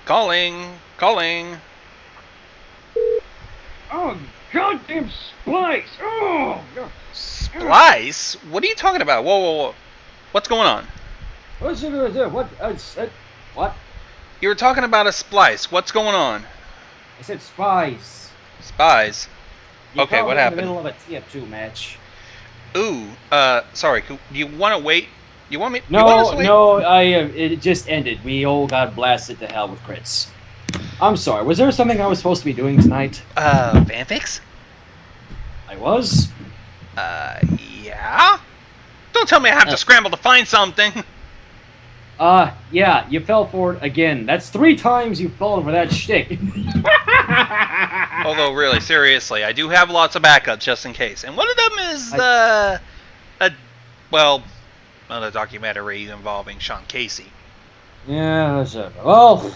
Calling. Calling. Oh, goddamn Splice! Oh, God. Splice? What are you talking about? Whoa, whoa, whoa. What's going on? What's it gonna do? What? I said, what? You were talking about a splice. What's going on? I said spies. Spies. You Okay, caught what me happened? in the middle of a TF2 match. Ooh, sorry. Do you want to wait? You want me? No, you want us to wait? no, it just ended. We all got blasted to hell with crits. I'm sorry. Was there something I was supposed to be doing tonight? Fanfics? I was? Yeah? Don't tell me I have to scramble to find something. Yeah, you fell for it again. That's 3 times you've fallen for that shtick. Although, really, seriously, I do have lots of backups just in case. And one of them is, another documentary involving Sean Casey. Yeah, well,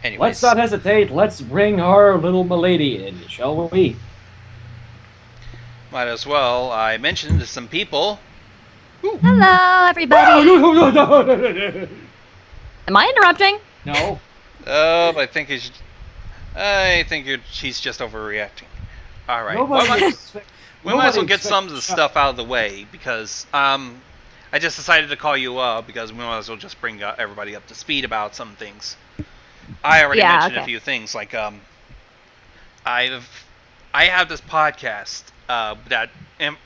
Anyways. let's not hesitate. Let's bring our little milady in, shall we? Might as well. I mentioned to some people. Ooh. Hello, everybody. Am I interrupting? No. I think she's just overreacting. All right. We might as well get some of the stuff out of the way because I just decided to call you up because we might as well just bring everybody up to speed about some things. I already mentioned a few things like I have this podcast that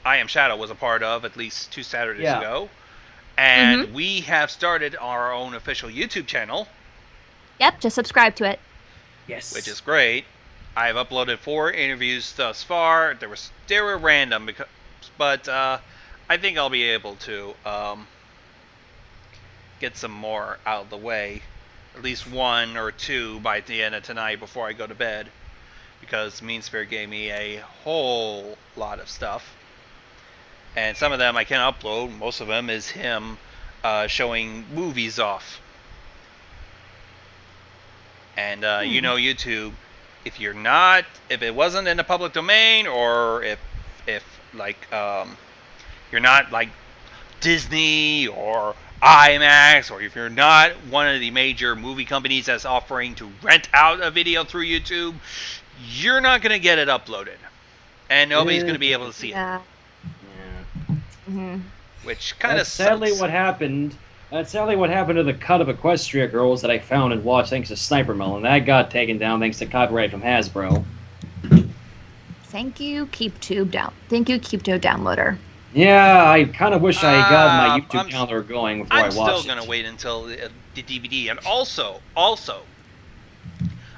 I Am Shadow was a part of at least 2 Saturdays ago, and we have started our own official YouTube channel. Yep, just subscribe to it. Yes. Which is great. I've uploaded 4 interviews thus far. They were random but I think I'll be able to get some more out of the way. At least 1 or 2 by the end of tonight before I go to bed. Because Mean Spirit gave me a whole lot of stuff. And some of them I can upload. Most of them is him showing movies off. And you know YouTube, if it wasn't in the public domain, or if like you're not like Disney or IMAX, or if you're not one of the major movie companies that's offering to rent out a video through YouTube, you're not going to get it uploaded. And nobody's going to be able to see it. Yeah. Which kind of sucks. That's sadly what happened to the cut of Equestria Girls that I found and watched thanks to Sniper Mill, and that got taken down thanks to copyright from Hasbro. Thank you, KeepTube Downloader. Yeah, I kind of wish I got my YouTube downloader going before I watched it. I'm still going to wait until the DVD. And also,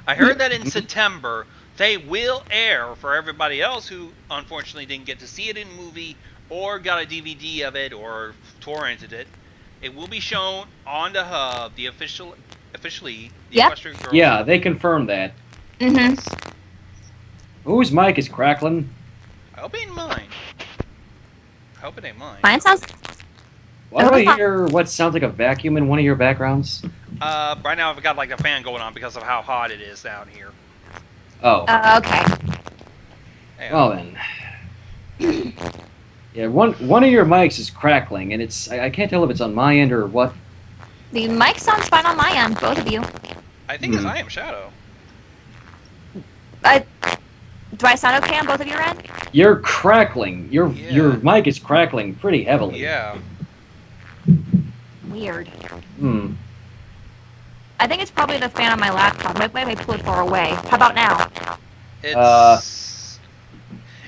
I heard that in September, they will air for everybody else who unfortunately didn't get to see it in movie or got a DVD of it or torrented it. It will be shown on the Hub, officially. Equestrian Girls. Yeah, they confirmed that. Whose mic is crackling? I hope it ain't mine. Mine sounds... Why do I hear what sounds like a vacuum in one of your backgrounds? Right now I've got like a fan going on because of how hot it is down here. Oh. Okay. Well then. Yeah, one of your mics is crackling, and I can't tell if it's on my end or what. The mic sounds fine on my end, both of you. I think it's I Am Shadow. Do I sound okay on both of your end? You're crackling. Your mic is crackling pretty heavily. Yeah. Weird. I think it's probably the fan on my laptop. Maybe I pull it far away. How about now?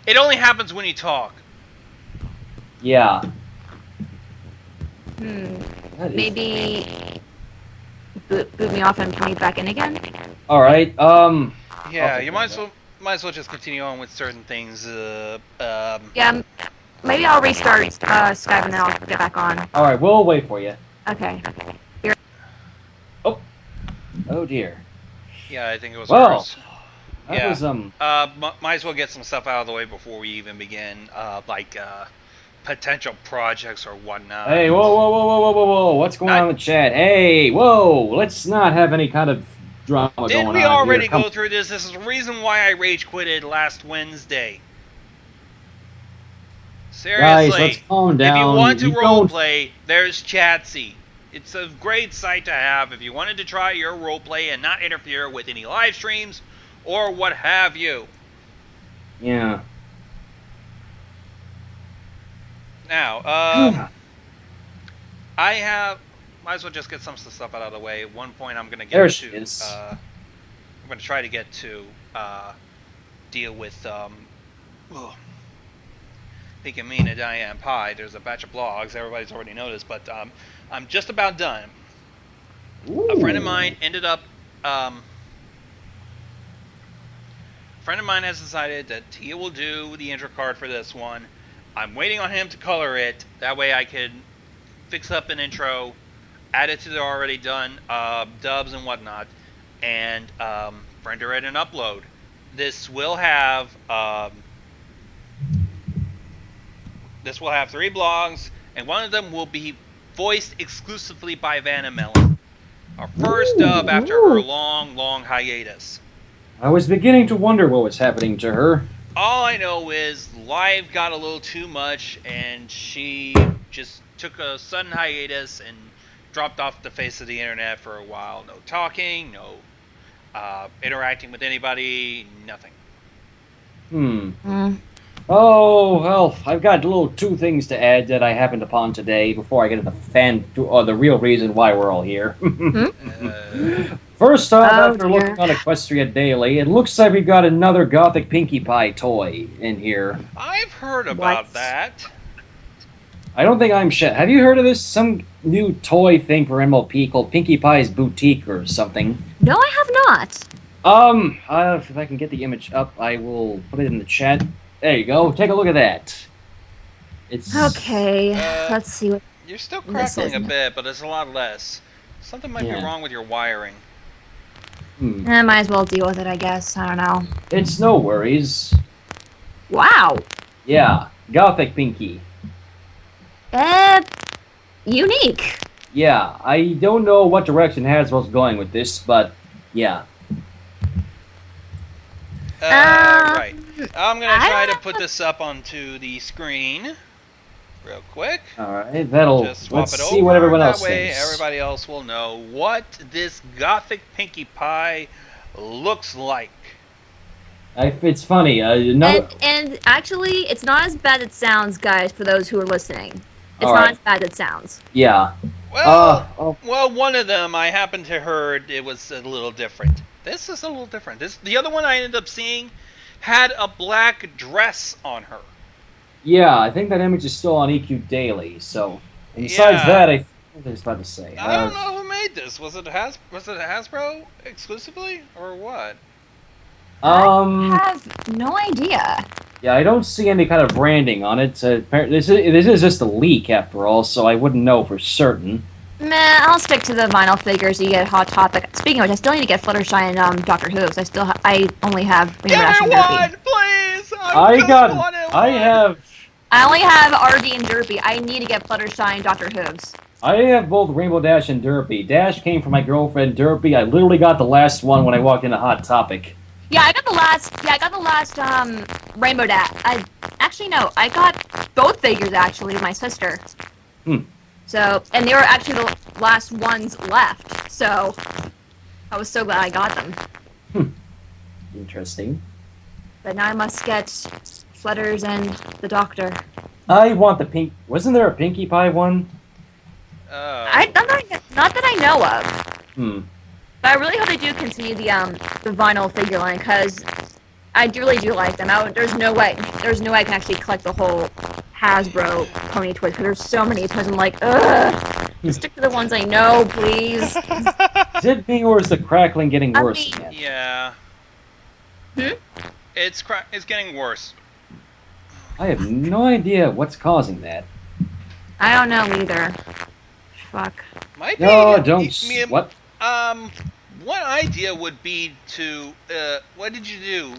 It only happens when you talk. Yeah. Maybe boot me off and put me back in again? Alright, yeah, you might as well just continue on with certain things. Yeah, maybe I'll restart Skype and then I'll get back on. Alright, we'll wait for you. Okay. Oh dear. Yeah, I think it was hers. That was, might as well get some stuff out of the way before we even begin, potential projects or whatnot. Hey, whoa, what's going on in the chat? Hey, whoa, let's not have any kind of drama going on. Didn't we already go through this? This is the reason why I rage quitted last Wednesday. Seriously. Guys, let's calm down. If you want to roleplay, there's Chatsy. It's a great site to have if you wanted to try your roleplay and not interfere with any live streams or what have you. Yeah. Now, might as well just get some stuff out of the way. At one point, I'm going to get there to. She is. I'm going to try to get to deal with. Thinking mean at Diane Pie. There's a batch of blogs. Everybody's already noticed, but I'm just about done. Ooh. A friend of mine ended up. A friend of mine has decided that he will do the intro card for this one. I'm waiting on him to color it. That way I can fix up an intro, add it to the already done dubs and whatnot, and render it and upload. This will have 3 blogs, and one of them will be voiced exclusively by Vanna Mellon. Our first dub after her long, long hiatus. I was beginning to wonder what was happening to her. All I know is life got a little too much, and she just took a sudden hiatus and dropped off the face of the internet for a while. No talking, no interacting with anybody, nothing. Oh, well, I've got two things to add that I happened upon today before I get into the real reason why we're all here. First off, after looking on Equestria Daily, it looks like we got another Gothic Pinkie Pie toy in here. I've heard about that. I don't think I'm shit. Have you heard of this? Some new toy thing for MLP called Pinkie Pie's Boutique or something. No, I have not. If I can get the image up, I will put it in the chat. There you go. Take a look at that. It's okay. Let's see what. You're still crackling a bit, but it's a lot less. Something might be wrong with your wiring. I might as well deal with it, I guess. I don't know. It's no worries. Wow. Yeah, Gothic Pinkie. Unique. Yeah, I don't know what direction Hasbro's going with this, but yeah. Right. I'm gonna try to put this up onto the screen real quick. Alright, that'll... Just swap let's it see over. what everyone else That way thinks. everybody else will know what this Gothic Pinkie Pie looks like. It's funny. And actually, it's not as bad as it sounds, guys, for those who are listening. It's not as bad as it sounds. Yeah. Well, one of them I happened to heard it was a little different. This is a little different. The other one I ended up seeing had a black dress on her. Yeah, I think that image is still on EQ Daily. So, and besides that, I was about to say. I don't know who made this. Was it Hasbro exclusively or what? I have no idea. Yeah, I don't see any kind of branding on it. This is just a leak after all, so I wouldn't know for certain. Meh, I'll stick to the vinyl figures. You get Hot Topic. Speaking of which, I still need to get Fluttershy and Doctor Who's. I only have Rainbow Dash and Derpy. Please! I only have RD and Derpy. I need to get Fluttershy and Doctor Who's. I have both Rainbow Dash and Derpy. Dash came from my girlfriend Derpy. I literally got the last one when I walked into Hot Topic. Yeah, I got the last Rainbow Dash. Actually no, I got both figures actually with my sister. So, and they were actually the last ones left. So, I was so glad I got them. Interesting. But now I must get Flutters and the Doctor. I want the pink. Wasn't there a Pinkie Pie one? Not that I know of. But I really hope they do continue the vinyl figure line, because I really do like them. There's no way I can actually collect the whole Hasbro pony toys, because there's so many toys. I'm like, ugh. Just stick to the ones I know, please. Is it me, or is the crackling getting worse again? Yeah. It's getting worse. I have no idea what's causing that. I don't know either. Fuck. Might be. No, don't. What? One idea would be to. What did you do?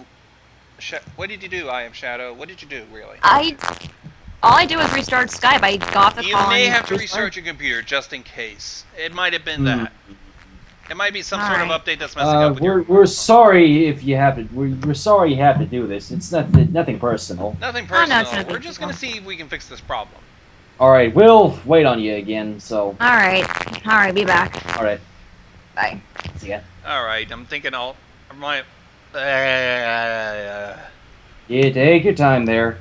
What did you do, I Am Shadow? What did you do, really? All I did was restart Skype. I got the call. You may have to restart your computer just in case. It might have been that. It might be some sort of update that's messing up with we're sorry if you have to. We're sorry you have to do this. It's nothing personal. Nothing personal. We're just gonna see if we can fix this problem. Alright, we'll wait on you again, so... Alright, be back. Alright. Bye. See ya. Alright, I'm thinking I'll... You take your time there.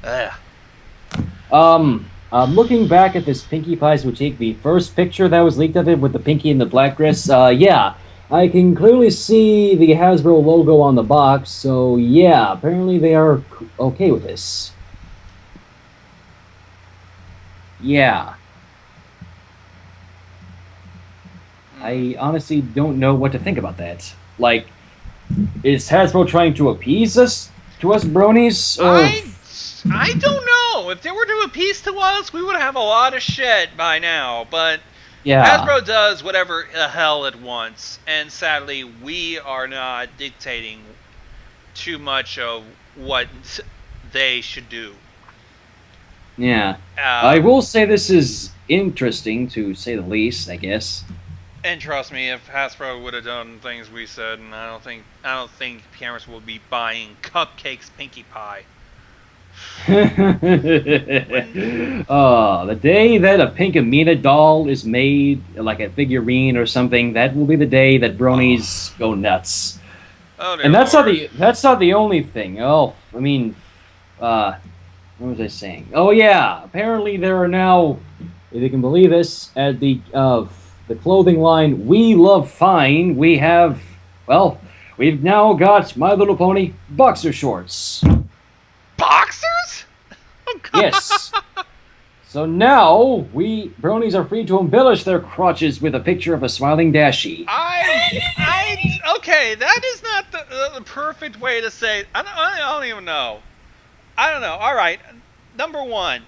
Uh. Looking back at this Pinkie Pie's Boutique, the first picture that was leaked of it with the Pinkie in the black dress, yeah, I can clearly see the Hasbro logo on the box, so yeah, apparently they are okay with this. Yeah. I honestly don't know what to think about that. Like, is Hasbro trying to appease us bronies? Or... I don't know. If they were to appease to us, we would have a lot of shit by now. But yeah. Hasbro does whatever the hell it wants, and sadly, we are not dictating too much of what they should do. Yeah, I will say this is interesting to say the least, I guess. And trust me, if Hasbro would have done things we said, and I don't think parents will be buying cupcakes Pinkie Pie. The day that a Pinkamena doll is made, like a figurine or something, that will be the day that bronies go nuts. Oh, and that's not the only thing. Oh, I mean, what was I saying? Oh yeah, apparently there are now, if you can believe this, at the clothing line We Love Fine, we have, well, we've now got My Little Pony boxer shorts. Boxers? Oh, yes. So now, bronies are free to embellish their crotches with a picture of a smiling Dashie. Okay, that is not the perfect way to say it. I don't even know. I don't know. All right. Number one,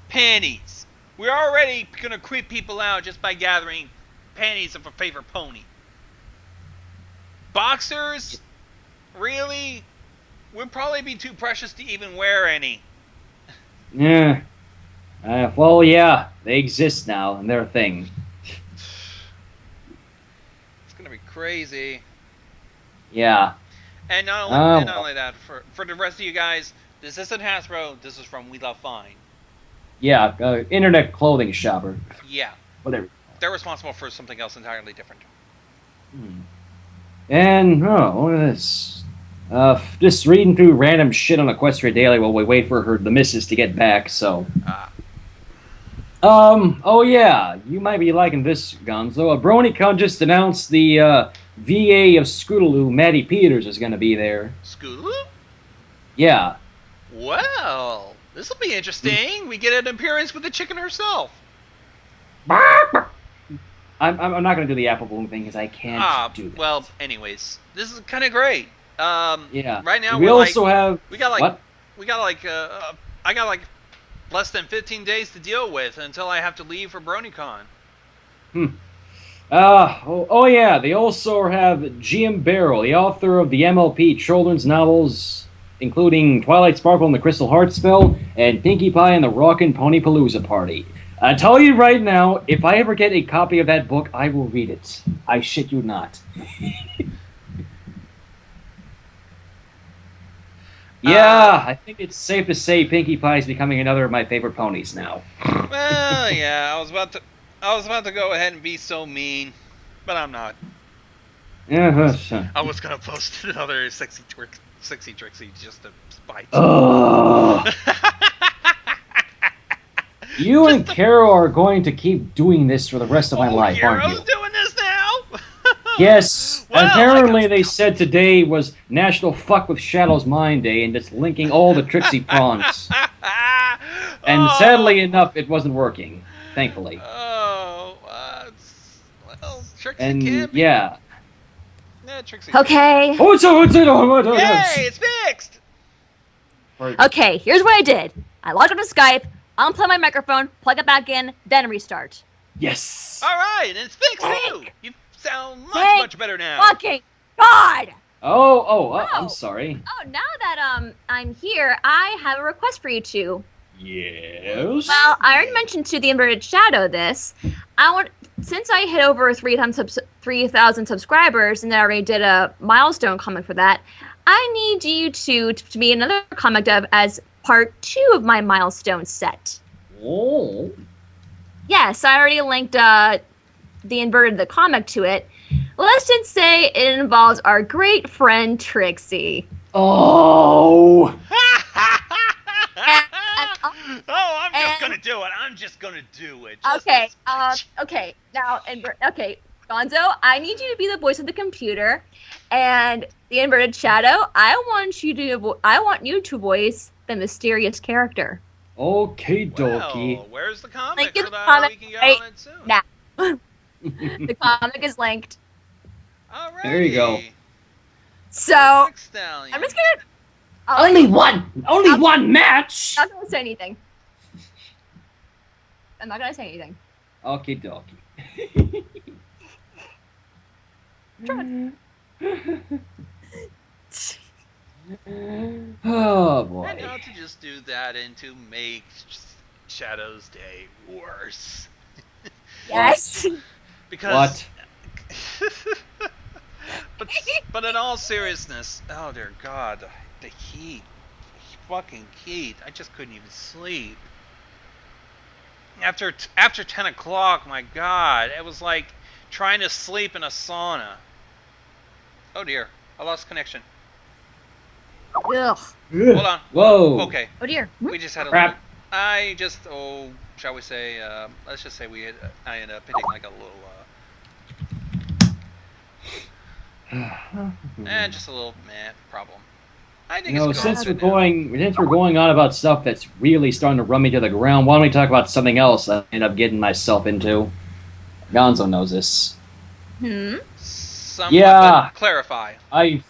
panties. We're already going to creep people out just by gathering panties of a favorite pony. Boxers? Really? Would probably be too precious to even wear any. Yeah. Well, yeah. They exist now, and they're a thing. It's going to be crazy. Yeah. And not only that, for the rest of you guys, this isn't Hasbro, this is from We Love Fine. Yeah, internet clothing shopper. Yeah. Whatever. They're responsible for something else entirely different. And, what is this? Just reading through random shit on Equestria Daily while we wait for the missus to get back, so... oh yeah, you might be liking this, Gonzo. BronyCon just announced the, VA of Scootaloo, Maddie Peters, is gonna be there. Scootaloo? Yeah. Well, this'll be interesting. We get an appearance with the chicken herself. I'm not gonna do the apple bloom thing because I can't do that. Well, anyways, this is kind of great. Yeah. Right now I got like less than 15 days to deal with until I have to leave for BronyCon. Oh yeah, they also have G.M. Barrow, the author of the MLP children's novels, including Twilight Sparkle and the Crystal Heart Spell, and Pinkie Pie and the Rockin' Pony Palooza Party. I tell you right now, if I ever get a copy of that book, I will read it. I shit you not. Yeah, I think it's safe to say Pinkie Pie is becoming another of my favorite ponies now. Well, yeah, I was about to go ahead and be so mean, but I'm not. Yeah, I was gonna post another sexy Trixie just to spite. You and Carol are going to keep doing this for the rest of my life, aren't you? Carol's doing this now? Yes. Well, apparently they said today was National Fuck with Shadows Mind Day, and it's linking all the Trixie prawns. And sadly enough, it wasn't working. Thankfully. Well, Trixie and can't be. Yeah. Trixie. Okay. Yay, it's fixed. Okay, here's what I did. I logged onto Skype, unplug my microphone, plug it back in, then restart. Yes. All right, and it's fixed too. You sound much better now. Fucking God. I'm sorry. Oh, now that I'm here, I have a request for you two. Yes. Well, I already mentioned to the Inverted Shadow this. Since I hit over 3,000 subscribers, and I already did a milestone comic for that, I need you to be another comic dev as part 2 of my milestone set. Oh. Yes, I already linked the inverted the comic to it. Let's just say it involves our great friend Trixie. Oh. I'm just gonna do it. I'm just gonna do it. Okay. Okay. Now, Gonzo, I need you to be the voice of the computer, and the inverted shadow. I want you to voice the mysterious character. Okay, dokie. Well, where's the comic? Link in the So comic we can get right on it soon. now. The comic is linked. Alrighty. There you go. So I'm just gonna. Only one match. I'm not gonna say anything. I'm not gonna say anything. Okay, dokie. Oh boy. And how to just do that and to make Shadow's day worse. Yes. Because. What? but in all seriousness, oh dear God, the heat, fucking heat. I just couldn't even sleep. After 10 o'clock, my God, it was like trying to sleep in a sauna. Oh dear, I lost connection. Ugh. Hold on. Whoa. Okay. Oh dear. We just had a crap. Shall we say, let's just say I ended up hitting like a little, just a little problem. I think since we're going on about stuff that's really starting to run me to the ground, why don't we talk about something else I end up getting myself into? Gonzo knows this. Yeah. Clarify. I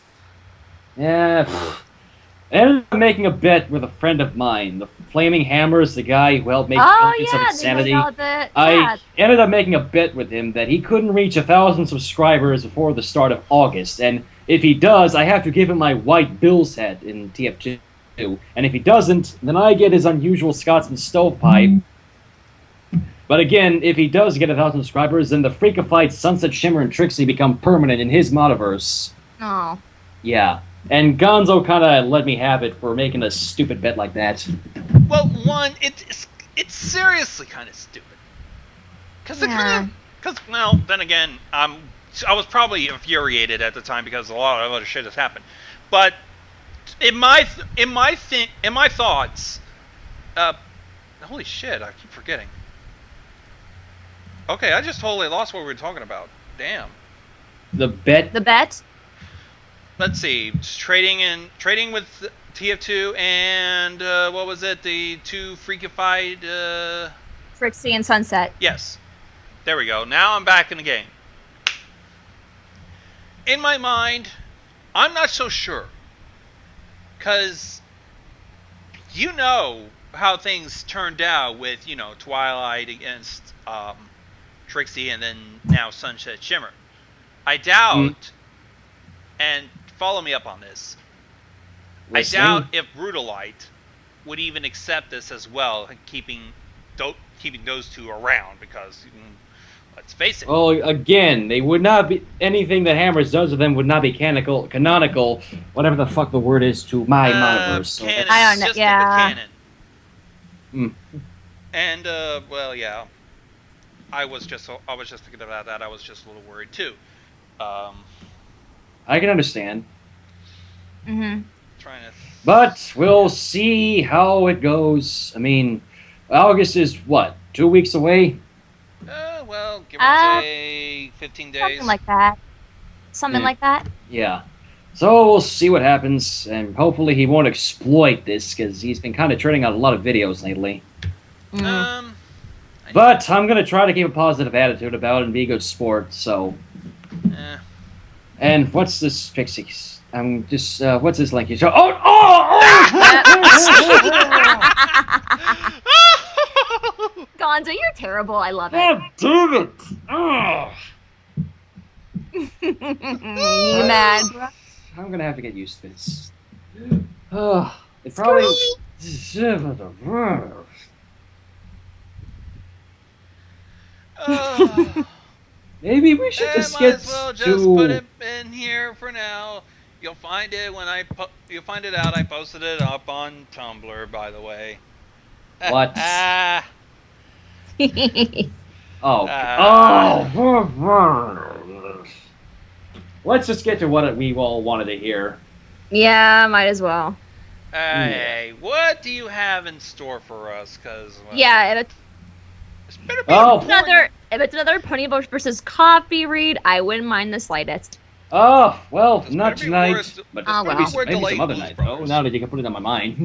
ended up making a bet with a friend of mine. The Flaming Hammer is the guy who helped make Millions of Insanity. I ended up making a bet with him that he couldn't reach 1,000 subscribers before the start of August, and if he does, I have to give him my white Bill's head in TF2. And if he doesn't, then I get his unusual Scotsman stovepipe. But again, if he does get 1,000 subscribers, then the Freakified Sunset Shimmer and Trixie become permanent in his modiverse. Oh. Yeah. And Gonzo kind of let me have it for making a stupid bet like that. Well, one, it's seriously kind of stupid. Well, then again, I was probably infuriated at the time because a lot of other shit has happened. But in my thoughts, holy shit, I keep forgetting. Okay, I just totally lost what we were talking about. Damn. The bet. Let's see, trading with TF2 and what was it? The two freakified Trixie and Sunset. Yes. There we go. Now I'm back in the game. In my mind, I'm not so sure. Cause you know how things turned out with, Twilight against Trixie and then now Sunset Shimmer. I doubt and follow me up on this. I doubt if Brutalite would even accept this as well, keeping those two around, because let's face it. Well, again, they would not be anything that Hammers does with them would not be canonical, whatever the fuck the word is to my modiverse. Canon. I don't know. Just yeah. Canon. And well, yeah. I was just thinking about that. I was just a little worried too. I can understand. But we'll see how it goes. I mean, August is what, 2 weeks away? Well, give or take 15 days. Something like that. Yeah. So we'll see what happens, and hopefully he won't exploit this, because he's been kind of turning out a lot of videos lately. But I'm going to try to keep a positive attitude about it and be a good sport, so... And what's this, Pixies? I'm just, what's this link? Gonzo, you're terrible. I love it. God damn it! Oh. You mad? I'm gonna have to get used to this. It probably... Maybe we should just get might as well just put it in here for now. You'll find it when you'll find it out. I posted it up on Tumblr, by the way. What? Let's just get to what we all wanted to hear. Yeah, might as well. Hey, what do you have in store for us? Cause yeah, if it's another Pony Bush versus Coffee read, I wouldn't mind the slightest. Oh, well, not tonight, but maybe some other night, though, now that you can put it on my mind.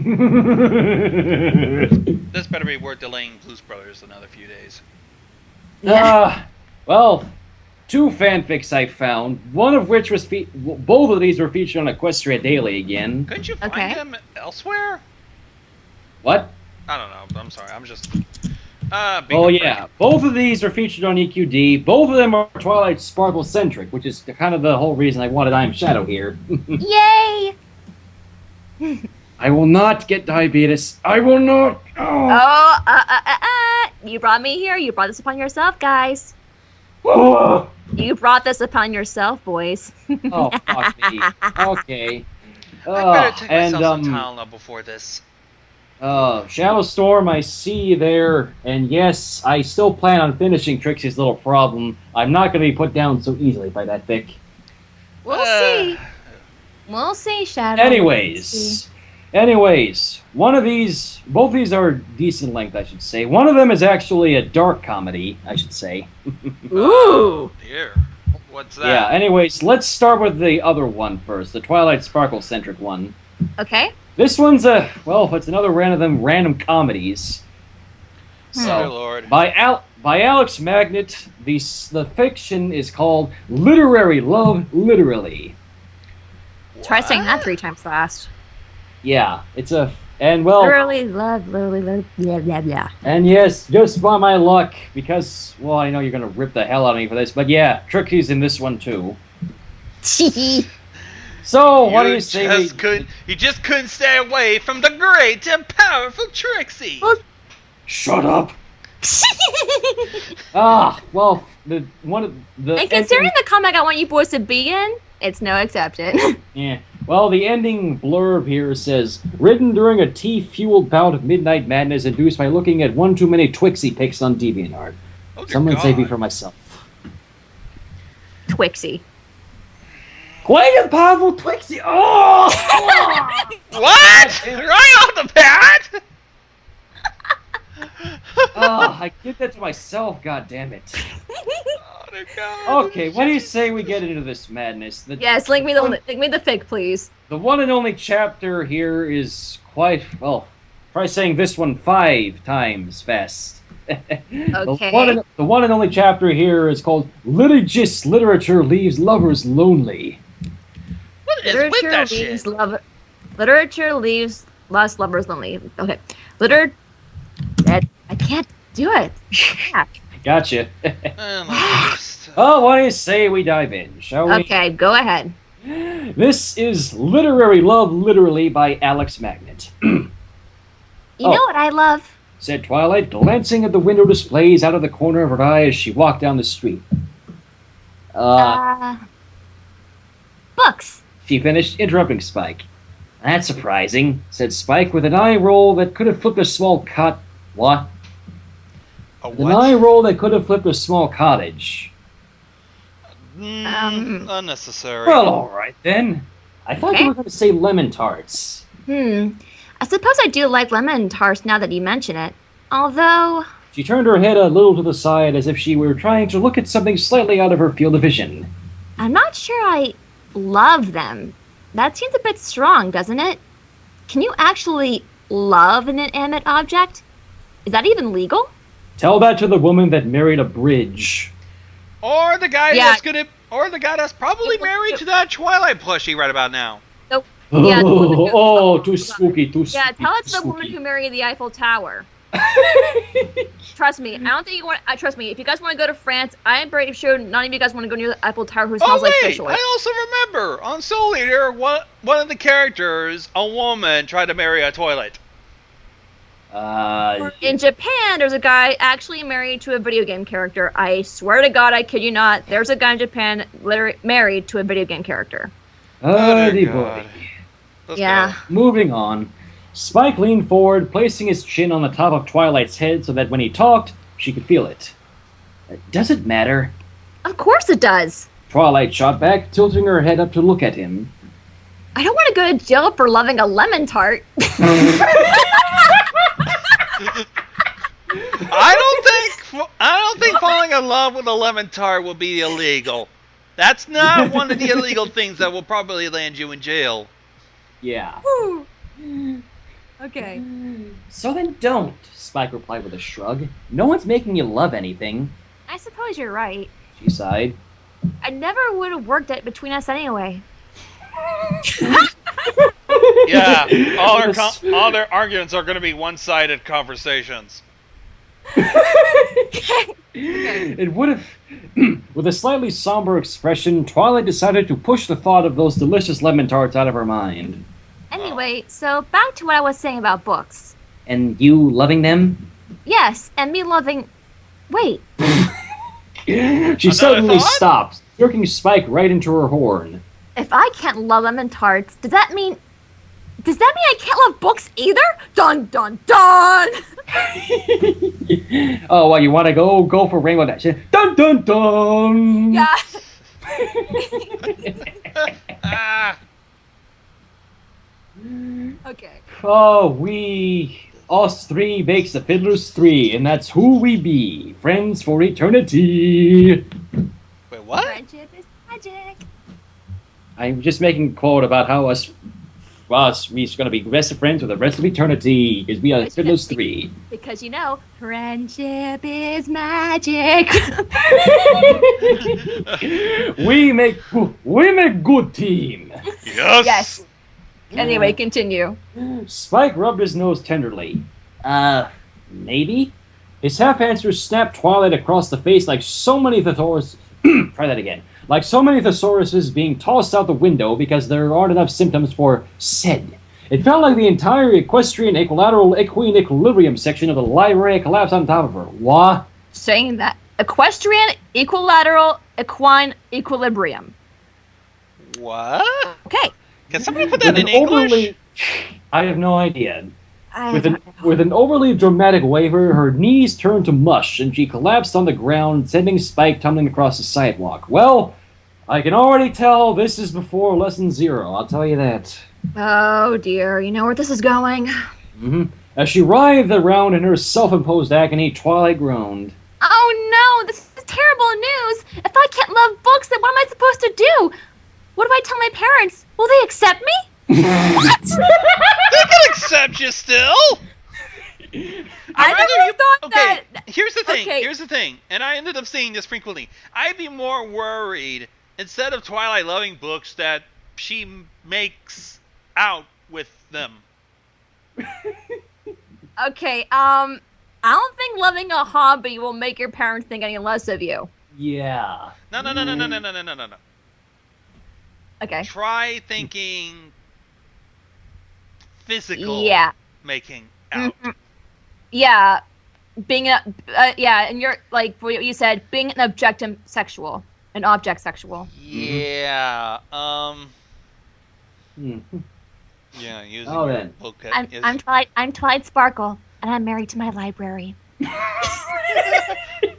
This better be worth delaying Blues Brothers another few days. Well, 2 fanfics I found, one of which was both of these were featured on Equestria Daily again. Couldn't you find them elsewhere? What? I don't know, I'm sorry, I'm just... yeah, both of these are featured on EQD. Both of them are Twilight Sparkle-centric, which is kind of the whole reason I wanted I Am Shadow here. Yay! I will not get diabetes. I will not! You brought me here. You brought this upon yourself, guys. Oh. You brought this upon yourself, boys. Oh, fuck me. Okay. I better take myself some Tylenol before this. Shadow Storm, I see you there, and yes, I still plan on finishing Trixie's Little Problem. I'm not going to be put down so easily by that Vic. We'll see. We'll see, Shadow. Anyways, both of these are decent length, I should say. One of them is actually a dark comedy, I should say. Ooh! Dear. What's that? Yeah, anyways, let's start with the other one first, the Twilight Sparkle-centric one. Okay. This one's it's another random comedies. So, Lord. By Alex Magnet, the fiction is called Literary Love Literally. Try saying that 3 times fast. Yeah, Literally love, blah, blah, blah. And yes, just by my luck, because, well, I know you're gonna rip the hell out of me for this, but yeah, Trixie's in this one too. So, what do you say? You just couldn't stay away from the great and powerful Trixie. Shut up. Well, And considering the comic I want you boys to be in, it's no exception. Yeah. Well, the ending blurb here says, written during a tea-fueled bout of midnight madness induced by looking at one too many Twixie pics on DeviantArt. Someone save me from myself. Twixie. Quite a powerful Twixie! Oh! What? Right off the bat? I did that to myself, goddammit. Okay, what do you say we get into this madness? Yes, link me the fic, please. The one and only chapter here is quite, well, try saying this one 5 times fast. Okay. The one and only chapter here is called Litigious Literature Leaves Lovers Lonely. What is with that shit? Literature leaves lost lovers lonely. Okay. I can't do it. Gotcha. Oh, what do you say we dive in, shall we? Okay, go ahead. This is Literary Love Literally by Alex Magnet. You know what I love? Said Twilight, glancing at the window displays out of the corner of her eye as she walked down the street. Books. She finished, interrupting Spike. That's surprising, said Spike with an eye roll that could have flipped a small What? An eye roll that could have flipped a small cottage. Unnecessary. Well, alright then. I thought you were going to say lemon tarts. I suppose I do like lemon tarts now that you mention it. Although... She turned her head a little to the side as if she were trying to look at something slightly out of her field of vision. I'm not sure I love them. That seems a bit strong, doesn't it? Can you actually love an inanimate object? Is that even legal? Tell that to the woman that married a bridge. Or the guy that's probably married to that Twilight plushie right about now. Nope. Yeah, too spooky, too spooky. Yeah, tell it to the woman who married the Eiffel Tower. Trust me, I don't think you want. Trust me, if you guys want to go to France, I'm pretty sure none of you guys want to go near the Eiffel Tower who smells like fish oil. I also remember on Soul Eater, one of the characters, a woman, tried to marry a toilet. In Japan, there's a guy actually married to a video game character. I swear to God, I kid you not. There's a guy in Japan literally married to a video game character. Boy. Yeah. Moving on. Spike leaned forward, placing his chin on the top of Twilight's head so that when he talked, she could feel it. Does it matter? Of course it does. Twilight shot back, tilting her head up to look at him. I don't want to go to jail for loving a lemon tart. I don't think falling in love with a lemon tart will be illegal. That's not one of the illegal things that will probably land you in jail. Yeah. Okay. So then don't, Spike replied with a shrug. No one's making you love anything. I suppose you're right. She sighed. I never would have worked it between us anyway. Yeah, all their arguments are going to be one-sided conversations. It would have... With a slightly somber expression, Twilight decided to push the thought of those delicious lemon tarts out of her mind. Anyway, so back to what I was saying about books. And you loving them? Yes, and me loving... Wait. She suddenly stopped, jerking Spike right into her horn. If I can't love lemon tarts, does that mean I can't love books either? Dun dun dun! Oh, well, you want to go for Rainbow Dash? Dun dun dun! Yeah. Okay. Oh, us three makes the Fiddlers three, and that's who we be. Friends for eternity. Wait, what? Friendship is magic. I'm just making a quote about how we're gonna be best of friends for the rest of eternity, because we are Fiddlers three. Because friendship is magic. we make good team. Yes. Yes. Anyway, continue. Spike rubbed his nose tenderly. Maybe? His half-answer snapped Twilight across the face like so many thesauruses... Try that again. Like so many thesauruses being tossed out the window because there aren't enough symptoms for SED. It felt like the entire equestrian equilateral equine equilibrium section of the library collapsed on top of her. What? Saying that. Equestrian equilateral equine equilibrium. What? Okay. Can somebody put that in English? I have no idea. With an overly dramatic waver, her knees turned to mush, and she collapsed on the ground, sending Spike tumbling across the sidewalk. Well, I can already tell this is before lesson 0, I'll tell you that. Oh dear, you know where this is going? Mm-hmm. As she writhed around in her self-imposed agony, Twilight groaned. Oh no, this is terrible news! If I can't love books, then what am I supposed to do? What do I tell my parents? Will they accept me? What? They can accept you still. I never thought that. Here's the thing, and I ended up seeing this frequently. I'd be more worried, instead of Twilight loving books, that she makes out with them. Okay, I don't think loving a hobby will make your parents think any less of you. Yeah. No. Okay. Try thinking physical. Yeah. Making out. Mm-hmm. Yeah. Being and you're like what you said, being an object sexual. Yeah. Yeah, using book. I'm Twilight Sparkle, and I'm married to my library.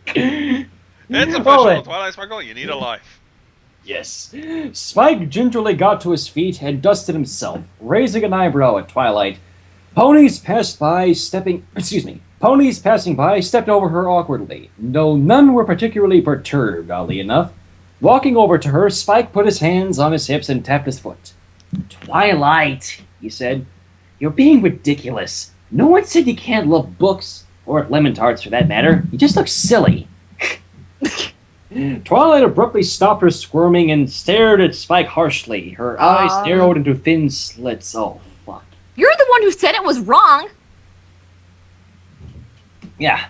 It's official, Twilight Sparkle. You need a life. Yes. Spike gingerly got to his feet and dusted himself, raising an eyebrow at Twilight. Ponies passing by stepped over her awkwardly, though none were particularly perturbed, oddly enough. Walking over to her, Spike put his hands on his hips and tapped his foot. Twilight, he said, you're being ridiculous. No one said you can't love books, or lemon tarts for that matter. You just look silly. Twilight abruptly stopped her squirming and stared at Spike harshly. Her eyes narrowed into thin slits. Oh, fuck. You're the one who said it was wrong. Yeah.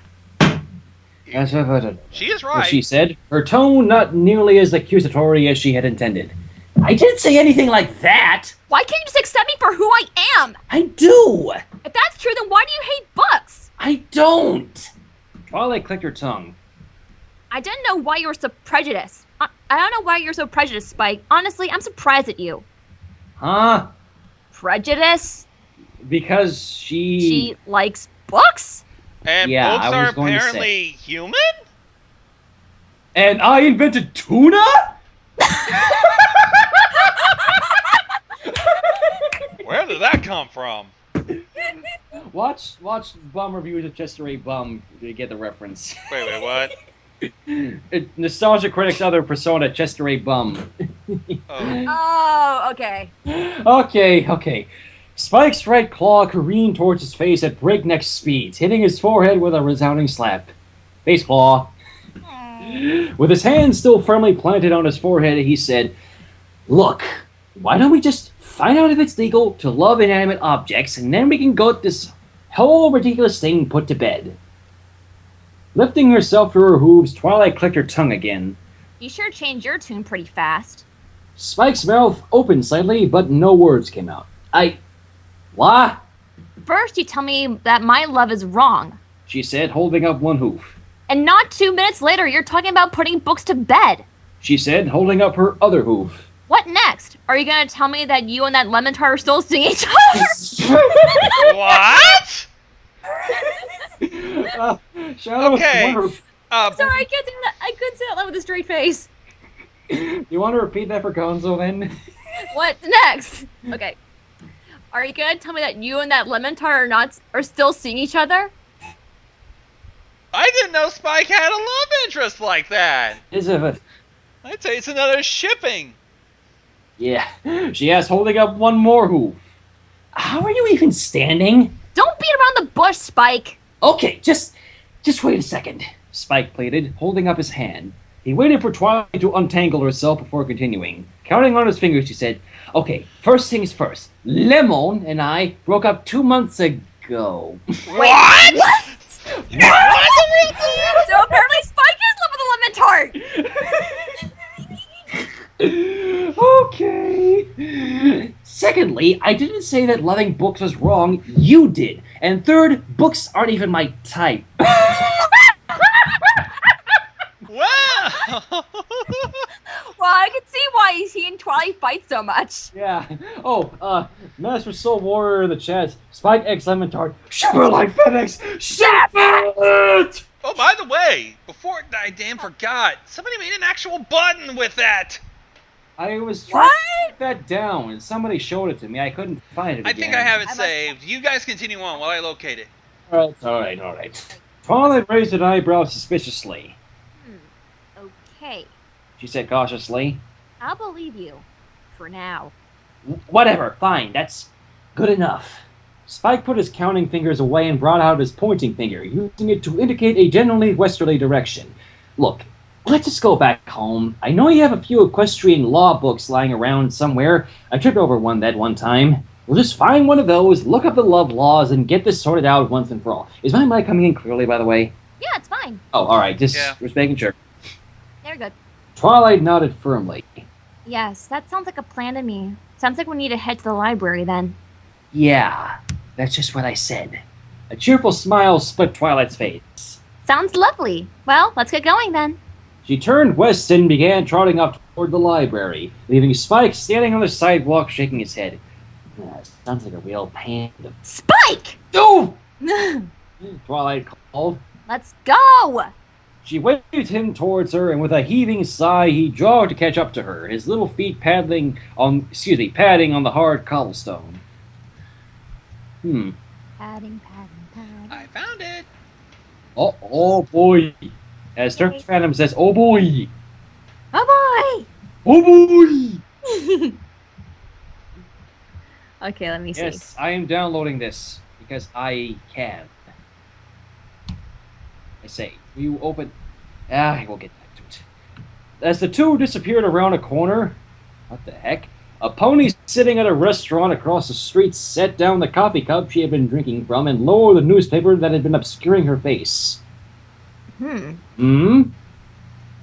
She is right. She said, her tone not nearly as accusatory as she had intended. I didn't say anything like that. Why can't you just accept me for who I am? I do. If that's true, then why do you hate books? I don't. Twilight clicked her tongue. I didn't know why you were so prejudiced. I don't know why you're so prejudiced, Spike. Honestly, I'm surprised at you. Huh? Prejudice? Because she likes books? And books are apparently human? And I invented tuna? Where did that come from? Watch Bum reviews of Chester A. Bum to get the reference. Wait, what? Nostalgia Critic's other persona, Chester A. Bum. Oh, okay. Okay. Spike's right claw careened towards his face at breakneck speeds, hitting his forehead with a resounding slap. Face claw. With his hand still firmly planted on his forehead, he said, "Look, why don't we just find out if it's legal to love inanimate objects, and then we can get this whole ridiculous thing put to bed." Lifting herself to her hooves, Twilight clicked her tongue again. You sure changed your tune pretty fast. Spike's mouth opened slightly, but no words came out. What? First, you tell me that my love is wrong, she said, holding up one hoof. And not 2 minutes later, you're talking about putting books to bed, she said, holding up her other hoof. What next? Are you going to tell me that you and that lemon tart are still seeing each other? What? Okay. Sorry, I can't do that. I couldn't say that loud with a straight face. You want to repeat that for Gonzo then? What next? Okay. Are you going to tell me that you and that lemon tart are still seeing each other? I didn't know Spike had a love interest like that. I'd say it's another shipping. Yeah, she asked, holding up one more hoof. How are you even standing? Don't beat around the bush, Spike. Okay, just wait a second, Spike pleaded, holding up his hand. He waited for Twilight to untangle herself before continuing. Counting on his fingers, she said, "Okay, first things first. Lemon and I broke up 2 months ago." What? What? So apparently Spike is living the lemon tart. Okay. Secondly, I didn't say that loving books was wrong. You did. And third, books aren't even my type. Wow. Well, I can see why he and Twilight fight so much. Yeah. Master Soul Warrior in the chat. Spike X Lemon Tart. Ship it like FedEx. Ship it! Oh, by the way, before I damn forgot, somebody made an actual button with that. I was trying to get that down, and somebody showed it to me. I couldn't find it again. I think I have it saved. You guys continue on while I locate it. All right. Twilight raised an eyebrow suspiciously. Okay. She said cautiously. I'll believe you. For now. Whatever, fine, that's good enough. Spike put his counting fingers away and brought out his pointing finger, using it to indicate a generally westerly direction. Look, let's just go back home. I know you have a few equestrian law books lying around somewhere. I tripped over one that one time. We'll just find one of those, look up the love laws, and get this sorted out once and for all. Is my mic coming in clearly, by the way? Yeah, it's fine. Oh, alright, just making sure. They're good. Twilight nodded firmly. Yes, that sounds like a plan to me. Sounds like we need to head to the library then. Yeah, that's just what I said. A cheerful smile split Twilight's face. Sounds lovely. Well, let's get going then. She turned west and began trotting up toward the library, leaving Spike standing on the sidewalk shaking his head. Sounds like a real pain. Spike! Oh! Twilight called. Let's go! She waved him towards her, and with a heaving sigh, he jogged to catch up to her, his little feet padding on the hard cobblestone. Padding. I found it. Oh boy. As Turkish Phantom says, oh boy. Oh boy! Oh boy! Okay, let me see. Yes, I am downloading this, because I can. I say, you open... we'll get back to it. As the two disappeared around a corner... What the heck? A pony sitting at a restaurant across the street set down the coffee cup she had been drinking from and lowered the newspaper that had been obscuring her face. Wonder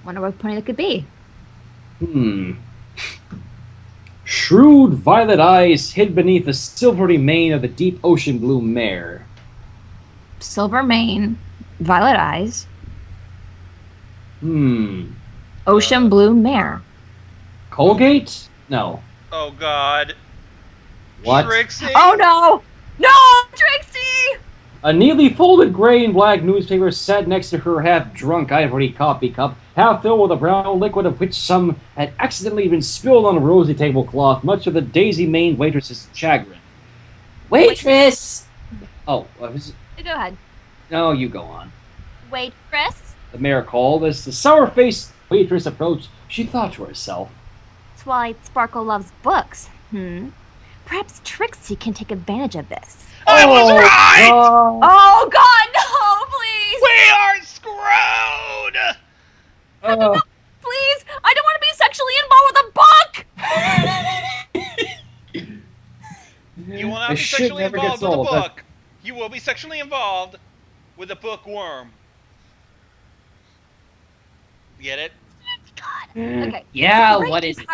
what pony that could be. Shrewd violet eyes hid beneath the silvery mane of the deep ocean blue mare. Silver mane, violet eyes. Ocean blue mare. Colgate? No. Oh God. What? Trixie? Oh no! No, Trixie! A neatly folded gray and black newspaper sat next to her half-drunk ivory coffee cup, half filled with a brown liquid of which some had accidentally been spilled on a rosy tablecloth, much of the daisy-maned waitress's chagrin. Waitress! Oh, what was it? Go ahead. No, you go on. Waitress? The mayor called. As the sour-faced waitress approached, she thought to herself, Twilight Sparkle loves books. Perhaps Trixie can take advantage of this. I was right! Oh God, no, please! We are screwed! No, please! I don't want to be sexually involved with a book! You will not be sexually involved with a book. You will be sexually involved with a bookworm. Get it? God. Okay. Yeah, what is it?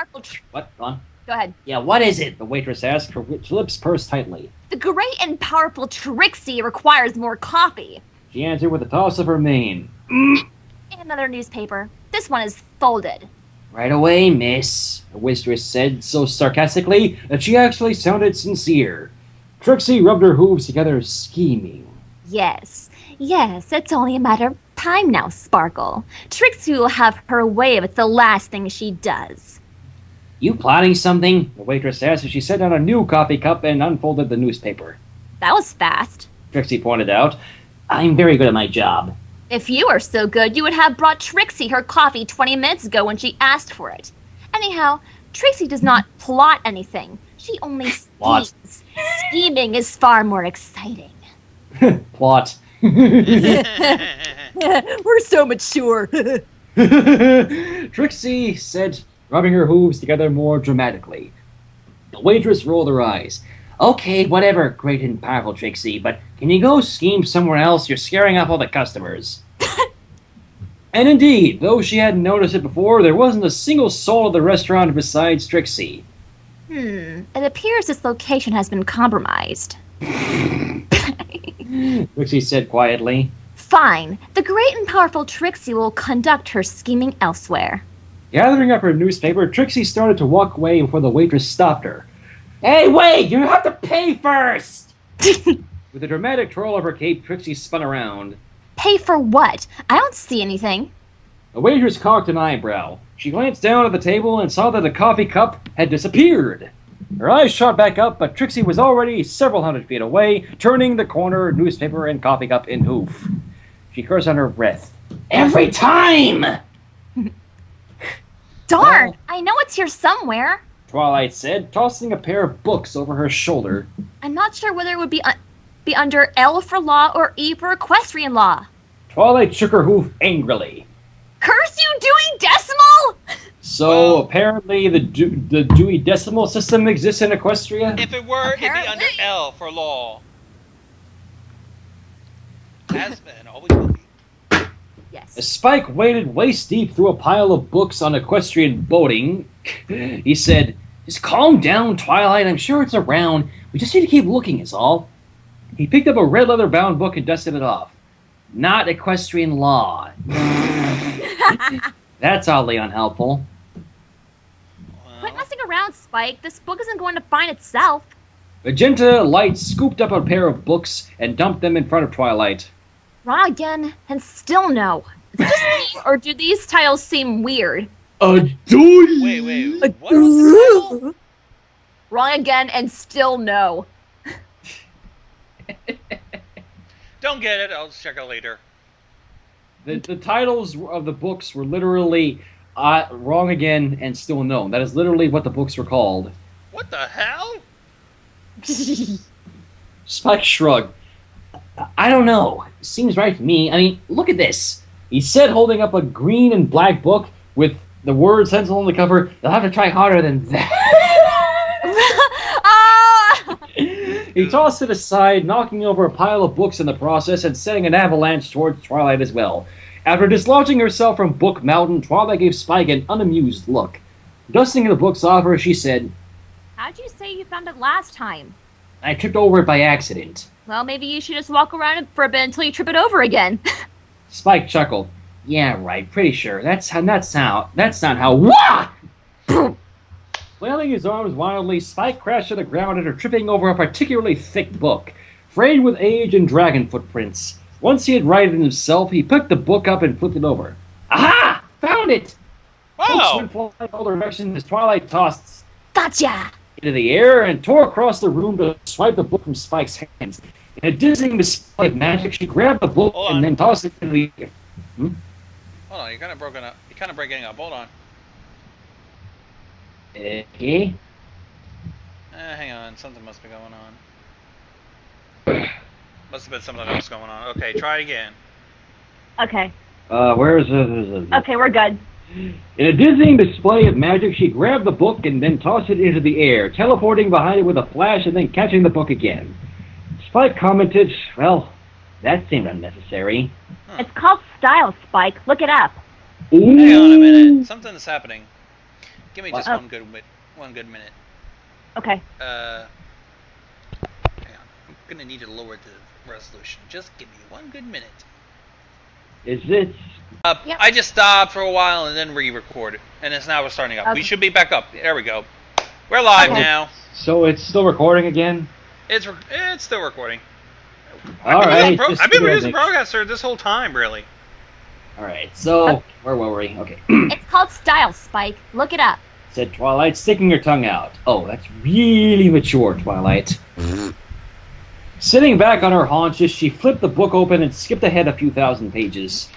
What? On? Go ahead. Yeah, what is it? The waitress asked, her lips pursed tightly. The great and powerful Trixie requires more coffee. She answered with a toss of her mane. And another newspaper. This one is folded. Right away, miss, the waitress said so sarcastically that she actually sounded sincere. Trixie rubbed her hooves together, scheming. Yes, it's only a matter of time now, Sparkle. Trixie will have her way if it's the last thing she does. You plotting something? The waitress asked as she set down a new coffee cup and unfolded the newspaper. That was fast. Trixie pointed out. I'm very good at my job. If you were so good, you would have brought Trixie her coffee 20 minutes ago when she asked for it. Anyhow, Trixie does not plot anything. She only schemes. Scheming is far more exciting. Plot. We're so mature. Trixie said, rubbing her hooves together more dramatically. The waitress rolled her eyes. Okay, whatever, great and powerful Trixie, but can you go scheme somewhere else? You're scaring off all the customers. And indeed, though she hadn't noticed it before, there wasn't a single soul at the restaurant besides Trixie. It appears this location has been compromised. Trixie said quietly. Fine. The great and powerful Trixie will conduct her scheming elsewhere. Gathering up her newspaper, Trixie started to walk away before the waitress stopped her. Hey, wait! You have to pay first! With a dramatic twirl of her cape, Trixie spun around. Pay for what? I don't see anything. The waitress cocked an eyebrow. She glanced down at the table and saw that the coffee cup had disappeared. Her eyes shot back up, but Trixie was already several hundred feet away, turning the corner, newspaper, and coffee cup in hoof. She cursed under her breath. Every time! Darn! I know it's here somewhere. Twilight said, tossing a pair of books over her shoulder. I'm not sure whether it would be under L for law or E for equestrian law. Twilight shook her hoof angrily. Curse you, Dewey Decimal! So, apparently the Dewey Decimal System exists in Equestria? If it were, it'd be under L for law. Has been, always will be. Yes. As Spike waded waist-deep through a pile of books on equestrian boating, he said, just calm down, Twilight. I'm sure it's around. We just need to keep looking, is all. He picked up a red leather-bound book and dusted it off. Not equestrian law. That's oddly unhelpful. Quit messing around, Spike. This book isn't going to find itself. Magenta Light scooped up a pair of books and dumped them in front of Twilight. Wrong again, and still no. Is it just me, or do these titles seem weird? Wait, what was the title? Wrong again, and still no. Don't get it, I'll check it later. The titles of the books were literally Wrong Again and Still No. That is literally what the books were called. What the hell? Spike shrugged. I don't know. Seems right to me. I mean, look at this. He said, holding up a green and black book with the word stenciled on the cover. They'll have to try harder than that. He tossed it aside, knocking over a pile of books in the process and setting an avalanche towards Twilight as well. After dislodging herself from Book Mountain, Twilight gave Spike an unamused look. Dusting the books off her, she said, How'd you say you found it last time? I tripped over it by accident. Well, maybe you should just walk around it for a bit until you trip it over again. Spike chuckled. Yeah, right, pretty sure. That's not how... Wah! Flailing his arms wildly, Spike crashed to the ground after tripping over a particularly thick book, frayed with age and dragon footprints. Once he had righted himself, he picked the book up and flipped it over. Aha! Found it! Wow! Books went flying all directions as Twilight tossed Gotcha! into the air and tore across the room to swipe the book from Spike's hands. In a dizzying display of magic, she grabbed the book and then tossed it into the air. Hold on, you're kind of broken up. You're kind of breaking up. Hold on. Okay. Hang on. Something must be going on. Must have been something else going on. Okay, try again. Okay. Where is it? Okay, we're good. In a dizzying display of magic, she grabbed the book and then tossed it into the air, teleporting behind it with a flash and then catching the book again. Spike commented, well, that seemed unnecessary. Huh. It's called style, Spike. Look it up. Ooh. Hang on a minute. Something's happening. Give me just one good minute. Okay. Hang on. I'm gonna need to lower the resolution. Just give me one good minute. Is this? Yep. I just stopped for a while and then re-recorded, and it's now we're starting up. Okay. We should be back up. There we go. We're live now. So it's still recording again? It's still recording. Alright. I've been using Broadcaster this whole time, really. Alright, so where were we? Okay. It's called style, Spike. Look it up. Said Twilight, sticking her tongue out. Oh, that's really mature, Twilight. Sitting back on her haunches, she flipped the book open and skipped ahead a few thousand pages.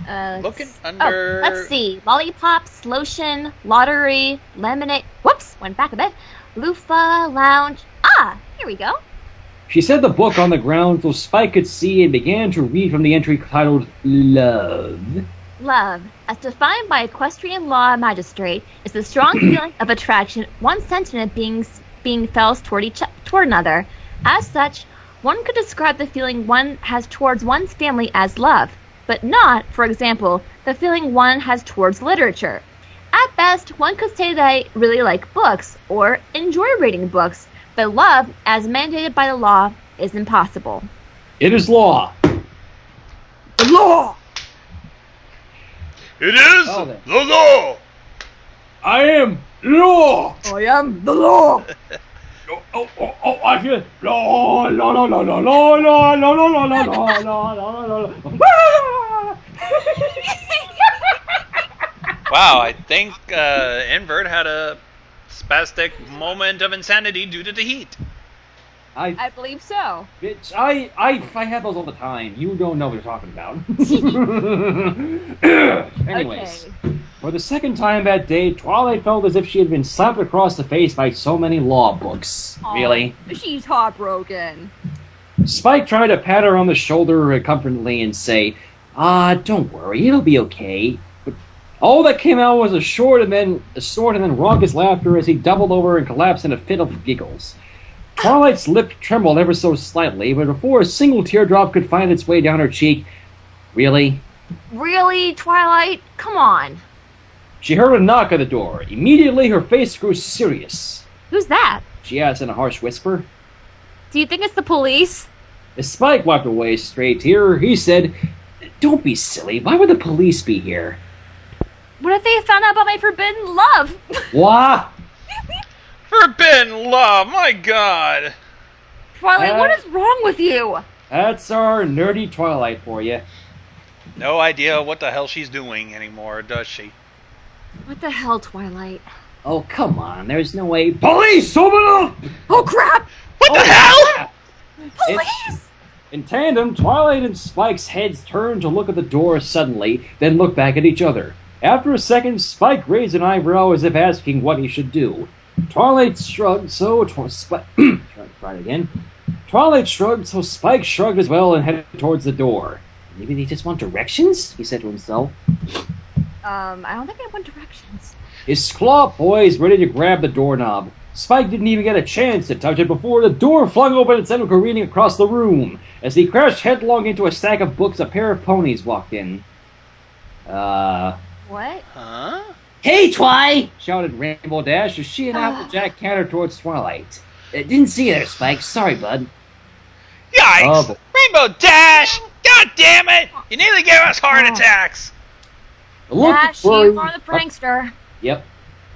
Looking under... Oh, let's see. Lollipops, lotion, lottery, lemonade... Whoops! Went back a bit. Loofah, lounge... Ah! Here we go. She set the book on the ground so Spike could see and began to read from the entry titled Love. Love, as defined by equestrian law magistrate, is the strong feeling of attraction one sentient being feels toward another. As such, one could describe the feeling one has towards one's family as love, but not, for example, the feeling one has towards literature. At best, one could say they really like books or enjoy reading books, but love, as mandated by the law, is impossible. It is law. The law! It is the law! I am law! I am the law! I feel law, law, law, law, law, law, law, law, law, law, law, law, law. Wow, I think Invert had a spastic moment of insanity due to the heat. I believe so. Bitch, I have those all the time. You don't know what you're talking about. Anyways, for the second time that day, Twilight felt as if she had been slapped across the face by so many law books. Aww, really? She's heartbroken. Spike tried to pat her on the shoulder comfortingly and say, don't worry, it'll be okay. But all that came out was a snort and then raucous laughter as he doubled over and collapsed in a fit of giggles. Twilight's lip trembled ever so slightly, but before a single teardrop could find its way down her cheek... Really? Really, Twilight? Come on. She heard a knock at the door. Immediately, her face grew serious. Who's that? She asked in a harsh whisper. Do you think it's the police? As Spike wiped away a stray tear, he said, Don't be silly. Why would the police be here? What if they found out about my forbidden love? What? Forbidden love, my god! Twilight, what is wrong with you? That's our nerdy Twilight for you. No idea what the hell she's doing anymore, does she? What the hell, Twilight? Oh, come on. There's no way. Police! Open up! Oh, crap! What the hell? Police! In tandem, Twilight and Spike's heads turned to look at the door suddenly, then looked back at each other. After a second, Spike raised an eyebrow as if asking what he should do. Twilight shrugged, so Twilight shrugged, so Spike shrugged as well and headed towards the door. Maybe they just want directions? He said to himself. I don't think they want directions. His claw poised, ready to grab the doorknob. Spike didn't even get a chance to touch it before the door flung open and sent him careening across the room. As he crashed headlong into a stack of books, a pair of ponies walked in. What? Huh? Hey, Twi! Shouted Rainbow Dash as she and Applejack cantered towards Twilight. Didn't see you there, Spike. Sorry, bud. Yikes! Rainbow Dash! God damn it! You nearly gave us heart attacks! Dash, you are the prankster. Yep.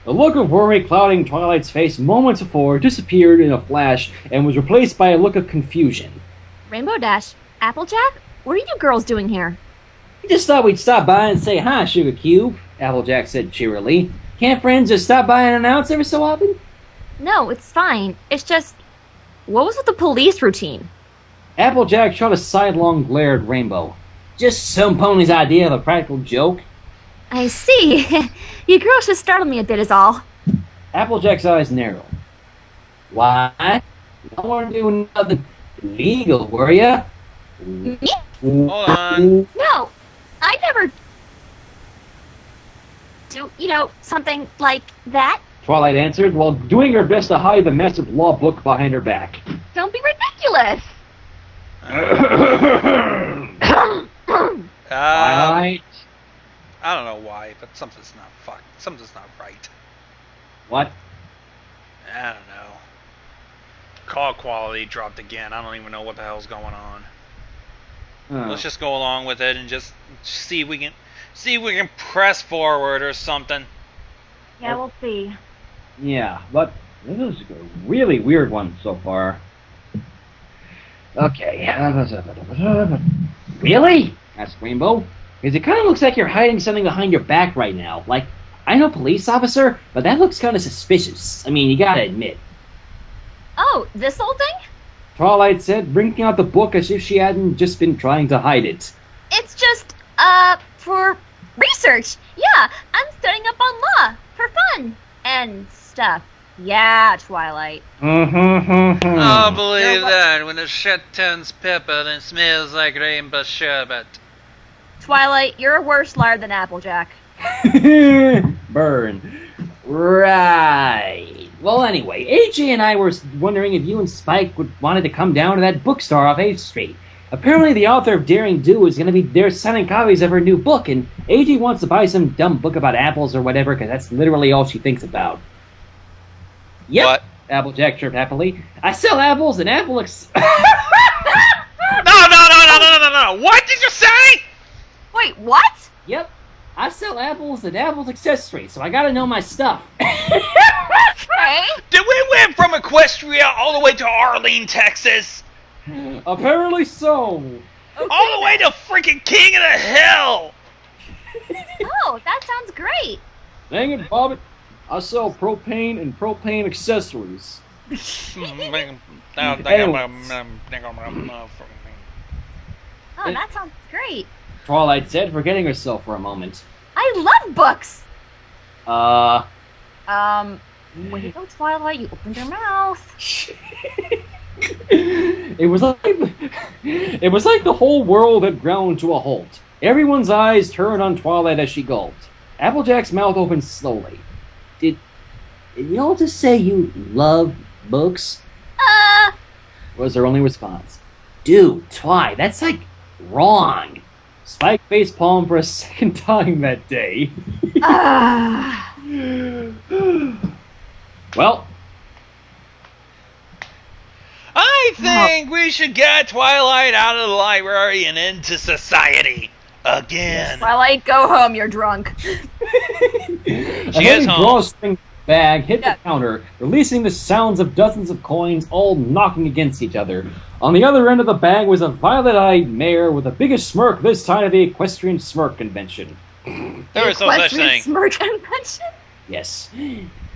The look of worry clouding Twilight's face moments before disappeared in a flash and was replaced by a look of confusion. Rainbow Dash, Applejack, what are you girls doing here? We just thought we'd stop by and say hi, Sugar Cube, Applejack said cheerily. Can't friends just stop by and announce every so often? No, it's fine. It's just... What was with the police routine? Applejack shot a sidelong glare at Rainbow. Just some pony's idea of a practical joke. I see. You girls just startled me a bit is all. Applejack's eyes narrowed. Why? You don't want to do nothing illegal, were ya? Me? Hold on. No, I never do, something like that. Twilight answered, while doing her best to hide the massive law book behind her back. Don't be ridiculous. Twilight? I don't know why, but something's not right. What? I don't know. Call quality dropped again. I don't even know what the hell's going on. Let's just go along with it and just see if we can press forward or something. Yeah, we'll see. Yeah, but this is a really weird one so far. Okay. Really? Asked Rainbow. Because it kind of looks like you're hiding something behind your back right now. Like, I'm a police officer, but that looks kind of suspicious. I mean, you gotta admit. Oh, this old thing? Twilight said, bringing out the book as if she hadn't just been trying to hide it. It's just, for research. Yeah, I'm studying up on law. For fun. And stuff. Yeah, Twilight. I'll believe that when the shit turns pepper and smells like rainbow sherbet. Twilight, you're a worse liar than Applejack. Burn. Right. Well, anyway, AJ and I were wondering if you and Spike wanted to come down to that bookstore off 8th Street. Apparently the author of Daring Do is going to be there selling copies of her new book, and AJ wants to buy some dumb book about apples or whatever, because that's literally all she thinks about. Yep. What? Applejack chirped happily. I sell apples and apple No! What did you say? Wait, what? Yep. I sell apples and apples accessories, so I gotta know my stuff. Okay. Did we went from Equestria all the way to Arlene, Texas? Apparently so. Okay, all the way to freaking King of the Hill! Oh, that sounds great. Dang it, Bobbit. I sell propane and propane accessories. Oh, that sounds great. Twilight said, forgetting herself for a moment. I love books! When you go Twilight, you opened your mouth. It was like the whole world had ground to a halt. Everyone's eyes turned on Twilight as she gulped. Applejack's mouth opened slowly. Did y'all just say you love books? Was her only response. Dude, Twi, that's like wrong. Spike facepalmed for a second time that day. Well, I think we should get Twilight out of the library and into society again. Twilight, go home. You're drunk. She is home. Drawstring bag hit the counter, releasing the sounds of dozens of coins all knocking against each other. On the other end of the bag was a violet-eyed mare with the biggest smirk this time at the Equestrian Smirk Convention. There is no such thing. Smirk Convention? Yes.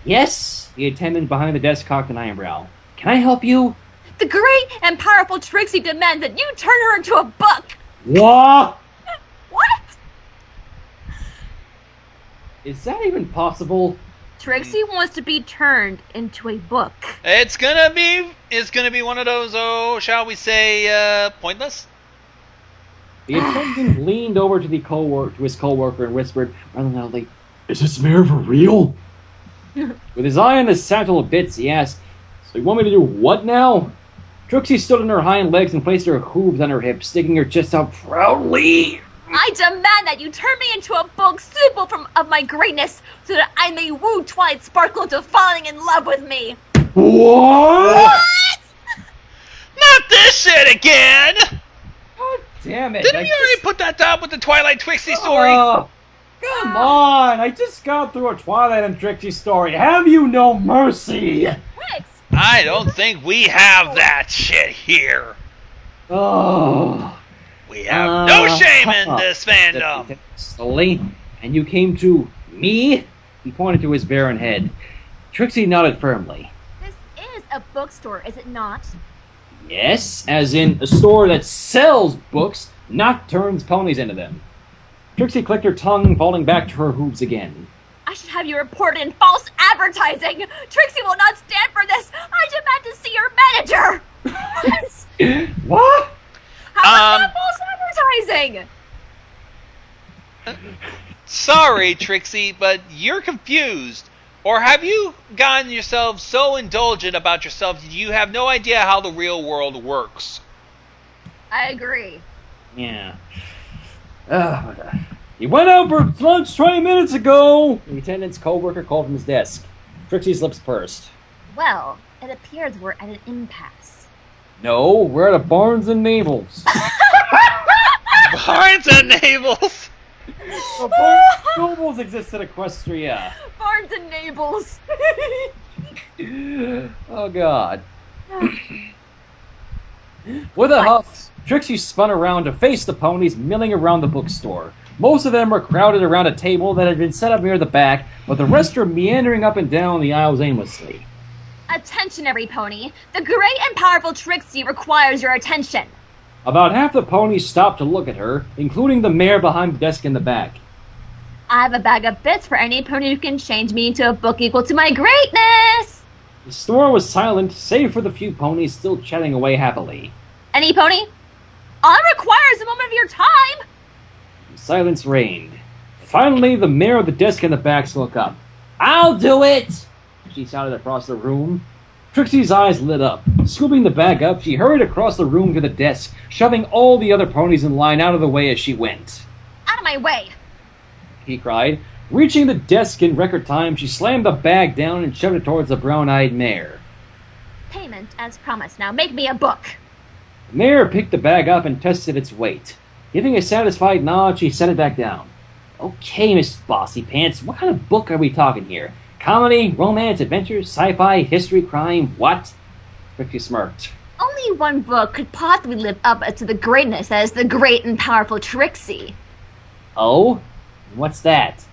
Yes, the attendant behind the desk cocked an eyebrow. Can I help you? The great and powerful Trixie demands that you turn her into a book! What? What? Is that even possible? Trixie wants to be turned into a book. It's gonna be one of those, shall we say, pointless? The attendant leaned over to his co-worker and whispered rather loudly, "Is this mare for real?" With his eye on the satchel of bits, he asked, "So you want me to do what now?" Trixie stood on her hind legs and placed her hooves on her hips, sticking her chest out proudly. I demand that you turn me into a book suitable of my greatness, so that I may woo Twilight Sparkle into falling in love with me. What? Not this shit again! God damn it. Didn't you already put that down with the Twilight Trixie story? Come on! I just got through a Twilight and Trixie story. Have you no mercy? Trix! I don't think we have that shit here. Oh. We have no shame in this fandom. Slowly, and you came to me? He pointed to his barren head. Trixie nodded firmly. This is a bookstore, is it not? Yes, as in a store that sells books, not turns ponies into them. Trixie clicked her tongue, falling back to her hooves again. I should have you reported in false advertising! Trixie will not stand for this! I demand to see your manager! What? How is that false advertising? Sorry, Trixie, but you're confused. Or have you gotten yourself so indulgent about yourself that you have no idea how the real world works? I agree. Yeah. He went out for lunch 20 minutes ago! The attendant's co-worker called from his desk. Trixie's lips pursed. Well, it appears we're at an impasse. No, we're at a Barnes and Nobles. Barnes and Nobles? Well, Barnes and Nobles exists in Equestria. Barnes and Nobles. Oh, God. With a huff, Trixie spun around to face the ponies milling around the bookstore. Most of them were crowded around a table that had been set up near the back, but the rest were meandering up and down the aisles aimlessly. Attention, every pony. The great and powerful Trixie requires your attention. About half the ponies stopped to look at her, including the mare behind the desk in the back. I have a bag of bits for any pony who can change me into a book equal to my greatness. The store was silent, save for the few ponies still chatting away happily. Any pony? All it requires a moment of your time. Silence reigned. Finally, the mare of the desk in the back spoke up. I'll do it! She shouted across the room. Trixie's eyes lit up. Scooping the bag up, she hurried across the room to the desk, shoving all the other ponies in line out of the way as she went. Out of my way! He cried. Reaching the desk in record time, she slammed the bag down and shoved it towards the brown-eyed mare. Payment as promised. Now make me a book. The mare picked the bag up and tested its weight. Giving a satisfied nod, she set it back down. Okay, Miss Bossy Pants, what kind of book are we talking here? Comedy, romance, adventure, sci-fi, history, crime, what? Trixie smirked. Only one book could possibly live up to the greatness that is the great and powerful Trixie. Oh? What's that?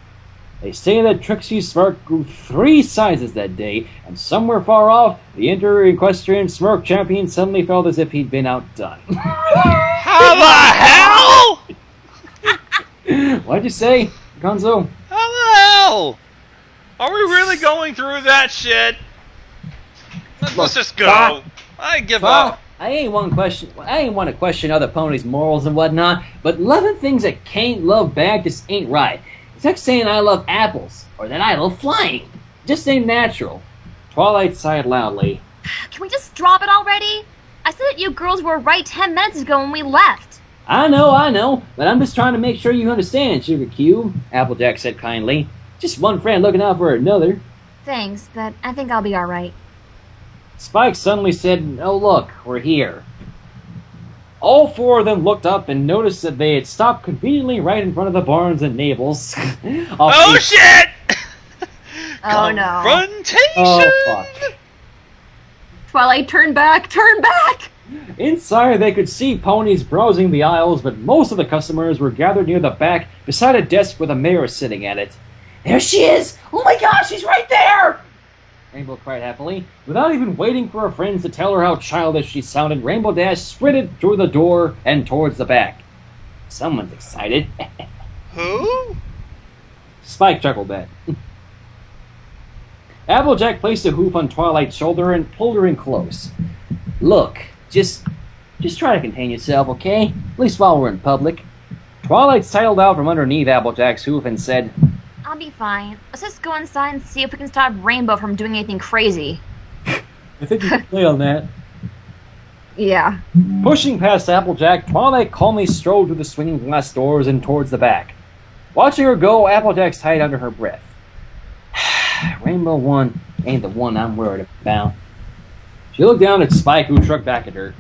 They say that Trixie's smirk grew 3 sizes that day, and somewhere far off, the inter-equestrian smirk champion suddenly felt as if he'd been outdone. How the hell? What'd you say, Gonzo? How the hell? Are we really going through that shit? Let's just go. I give up. I ain't want to question other ponies' morals and whatnot, but loving things that can't love bag just ain't right. It's like saying I love apples, or that I love flying. Just ain't natural. Twilight sighed loudly. Can we just drop it already? I said that you girls were right 10 minutes ago when we left. I know, but I'm just trying to make sure you understand, Sugar Cube, Applejack said kindly. Just one friend looking out for another. Thanks, but I think I'll be alright. Spike suddenly said, oh look, we're here. All 4 of them looked up and noticed that they had stopped conveniently right in front of the Barnes and Nobles. Oh shit! Oh no. Confrontation! Oh fuck. Twilight, turn back! Turn back! Inside, they could see ponies browsing the aisles, but most of the customers were gathered near the back, beside a desk with a mare sitting at it. There she is! Oh my gosh, she's right there! Rainbow cried happily. Without even waiting for her friends to tell her how childish she sounded, Rainbow Dash sprinted through the door and towards the back. Someone's excited. Who? Spike chuckled at. Applejack placed a hoof on Twilight's shoulder and pulled her in close. Look, just try to contain yourself, okay? At least while we're in public. Twilight sidled out from underneath Applejack's hoof and said, I'll be fine. Let's just go inside and see if we can stop Rainbow from doing anything crazy. I think you can play on that. Yeah. Pushing past Applejack, Twilight calmly strode through the swinging glass doors and towards the back. Watching her go, Applejack sighed under her breath. Rainbow 1 ain't the one I'm worried about. She looked down at Spike, who shrugged back at her.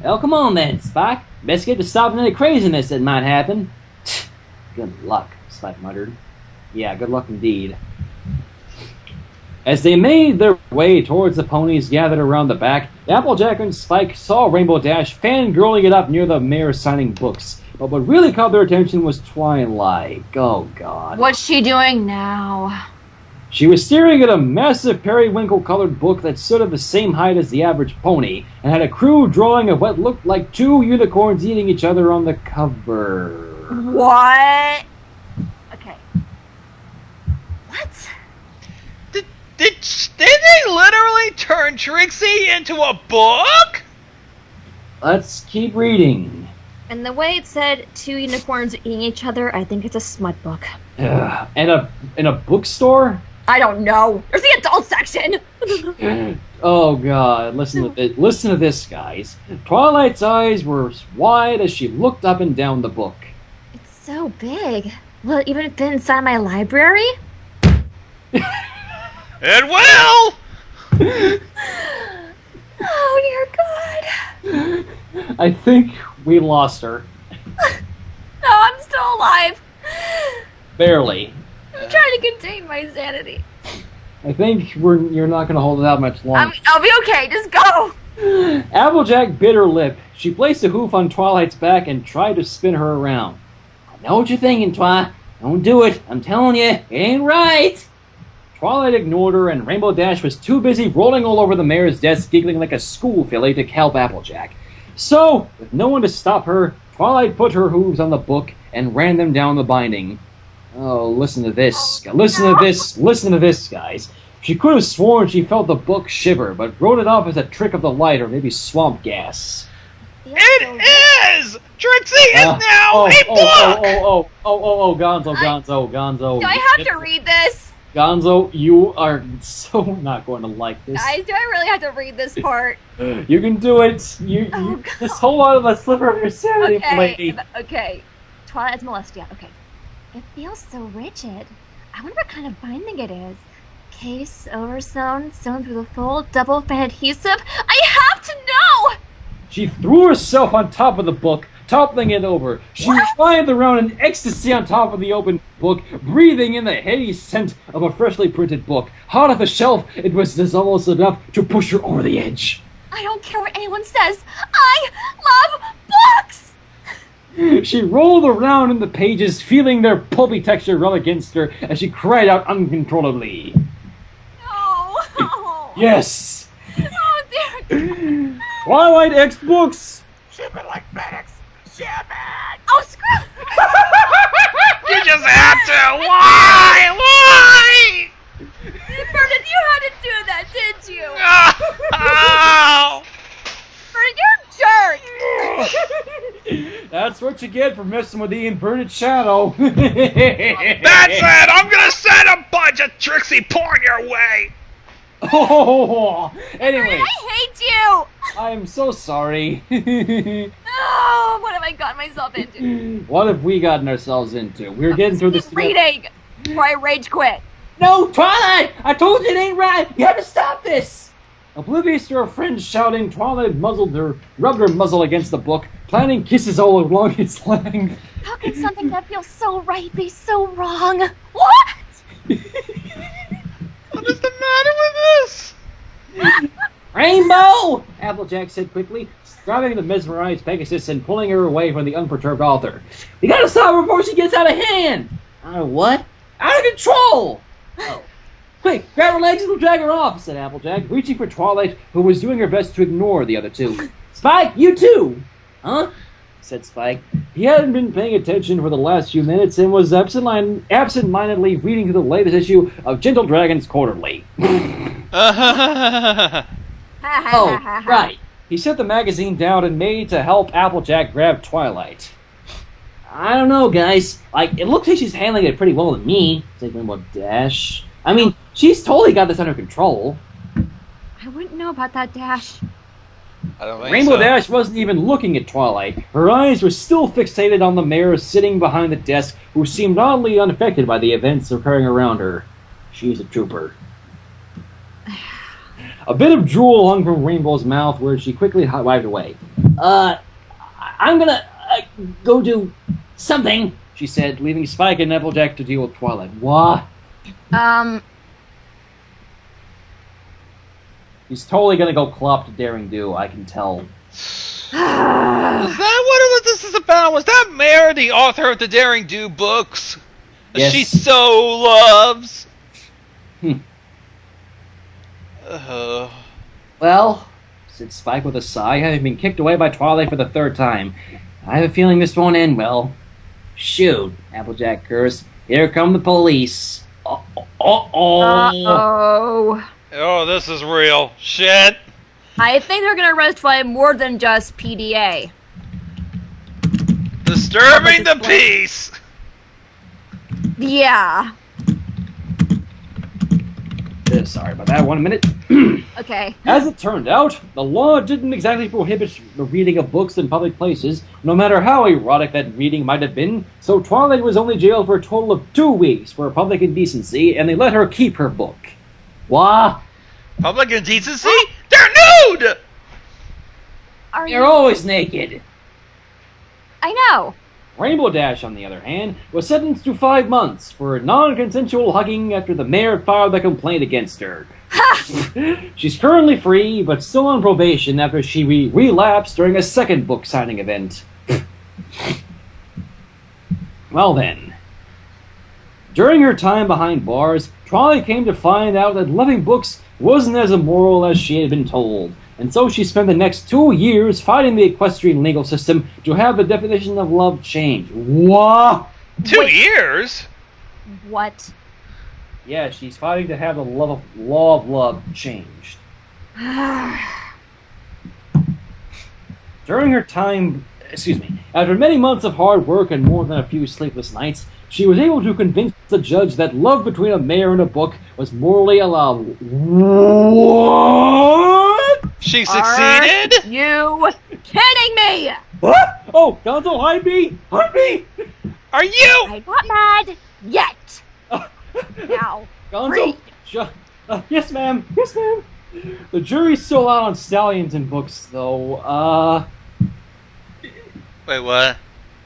Well, come on then, Spike. Best get to stopping any craziness that might happen. Good luck, Spike muttered. Yeah, good luck indeed. As they made their way towards the ponies gathered around the back, Applejack and Spike saw Rainbow Dash fangirling it up near the mayor signing books. But what really caught their attention was Twilight. Oh, God. What's she doing now? She was staring at a massive periwinkle-colored book that stood at the same height as the average pony, and had a crude drawing of what looked like two unicorns eating each other on the cover. What? Okay. What? Did they literally turn Trixie into a book? Let's keep reading. And the way it said two unicorns eating each other, I think it's a smut book. In a bookstore? I don't know. There's the adult section. Oh God! Listen to this, guys. Twilight's eyes were wide as she looked up and down the book. It's so big. Will it even fit inside my library? It will! Oh, dear God. I think we lost her. No, I'm still alive. Barely. I'm trying to contain my sanity. I think you're not going to hold it out much longer. I'll be okay. Just go. Applejack bit her lip. She placed a hoof on Twilight's back and tried to spin her around. I know what you're thinking, Twi. Don't do it. I'm telling you, it ain't right. Twilight ignored her, and Rainbow Dash was too busy rolling all over the mayor's desk, giggling like a school filly to help Applejack. So, with no one to stop her, Twilight put her hooves on the book and ran them down the binding. Oh, listen to this. Listen to this, guys. She could have sworn she felt the book shiver, but wrote it off as a trick of the light or maybe swamp gas. It is! Trixie is now a book! Gonzo. Do I have to read this? Gonzo, you are so not going to like this. Do I really have to read this part? You can do it. You just hold on to the slipper of your sanity, lady. Okay. Twilight's Molestia. Okay. It feels so rigid. I wonder what kind of binding it is. Case, oversewn, sewn through the fold, double fan adhesive. I have to know! She threw herself on top of the book, toppling it over. She writhed around in ecstasy on top of the open book, breathing in the heady scent of a freshly printed book. Hot off the shelf, it was just almost enough to push her over the edge. I don't care what anyone says. I love books! She rolled around in the pages, feeling their pulpy texture rub against her as she cried out uncontrollably. No! Yes! Oh, dear. Twilight X books! Ship it like FedEx. Ship it! Oh, screw! You just had to! Why? Vernon, you had to do that, didn't you? Oh! Vernon, you're a jerk! That's what you get for messing with the inverted shadow. That's it! I'm gonna send a bunch of Trixie porn your way! Oh, anyway. I hate you! I'm so sorry. Oh, what have I gotten myself into? What have we gotten ourselves into? We're getting through this together. Reading! Before I rage quit. No, Twilight! I told you it ain't right! You have to stop this! Oblivious to her friends shouting, Twilight rubbed her muzzle against the book, planting kisses all along its length. How can something that feels so right be so wrong? What? What is the matter with this? Rainbow! Applejack said quickly, grabbing the mesmerized Pegasus and pulling her away from the unperturbed author. We gotta stop her before she gets out of hand! Out of what? Out of control! Oh. Quick, grab her legs and we'll drag her off, said Applejack, reaching for Twilight, who was doing her best to ignore the other two. Spike, you too! Huh? Said Spike. He hadn't been paying attention for the last few minutes and was absent-mindedly reading through the latest issue of Gentle Dragon's Quarterly. Oh, right. He set the magazine down and made to help Applejack grab Twilight. I don't know, guys. It looks like she's handling it pretty well to me, said Rainbow Dash. I mean, she's totally got this under control. I wouldn't know about that, Dash. I don't think Rainbow Dash wasn't even looking at Twilight. Her eyes were still fixated on the mayor sitting behind the desk, who seemed oddly unaffected by the events occurring around her. She's a trooper. A bit of drool hung from Rainbow's mouth, where she quickly wiped away. I'm gonna go do something, she said, leaving Spike and Applejack to deal with Twilight. What? He's totally gonna go clop to Daring Do, I can tell. Is that what this is about? Was that Mare the author of the Daring Do books? Yes. She so loves. Well, said Spike with a sigh, having been kicked away by Twilight for the third time. I have a feeling this won't end well. Shoot, Applejack cursed. Here come the police. Uh-oh. Oh, this is real. Shit. I think they're gonna arrest Twilight more than just PDA. Disturbing the peace. Yeah. Sorry about that, 1 minute. Okay. As it turned out, the law didn't exactly prohibit the reading of books in public places, no matter how erotic that reading might have been, so Twilight was only jailed for a total of 2 weeks for public indecency, and they let her keep her book. What? Public indecency? They're nude! They're always naked. I know. Rainbow Dash, on the other hand, was sentenced to 5 months for non-consensual hugging after the mayor filed a complaint against her. She's currently free, but still on probation after she relapsed during a second book signing event. Well then. During her time behind bars, Twilight came to find out that loving books wasn't as immoral as she had been told, and so she spent the next 2 years fighting the equestrian legal system to have the definition of love changed. What? 2 years? What? Yeah, she's fighting to have the law of love changed. During her time, after many months of hard work and more than a few sleepless nights, she was able to convince the judge that love between a mayor and a book was morally allowable. What? She succeeded? Are you kidding me? What? Oh, Gonzo, hide me! Hide me! Are you? I'm not mad yet. Now, Gonzo, yes, ma'am. Yes, ma'am. The jury's still out on stallions and books, though. Wait, what?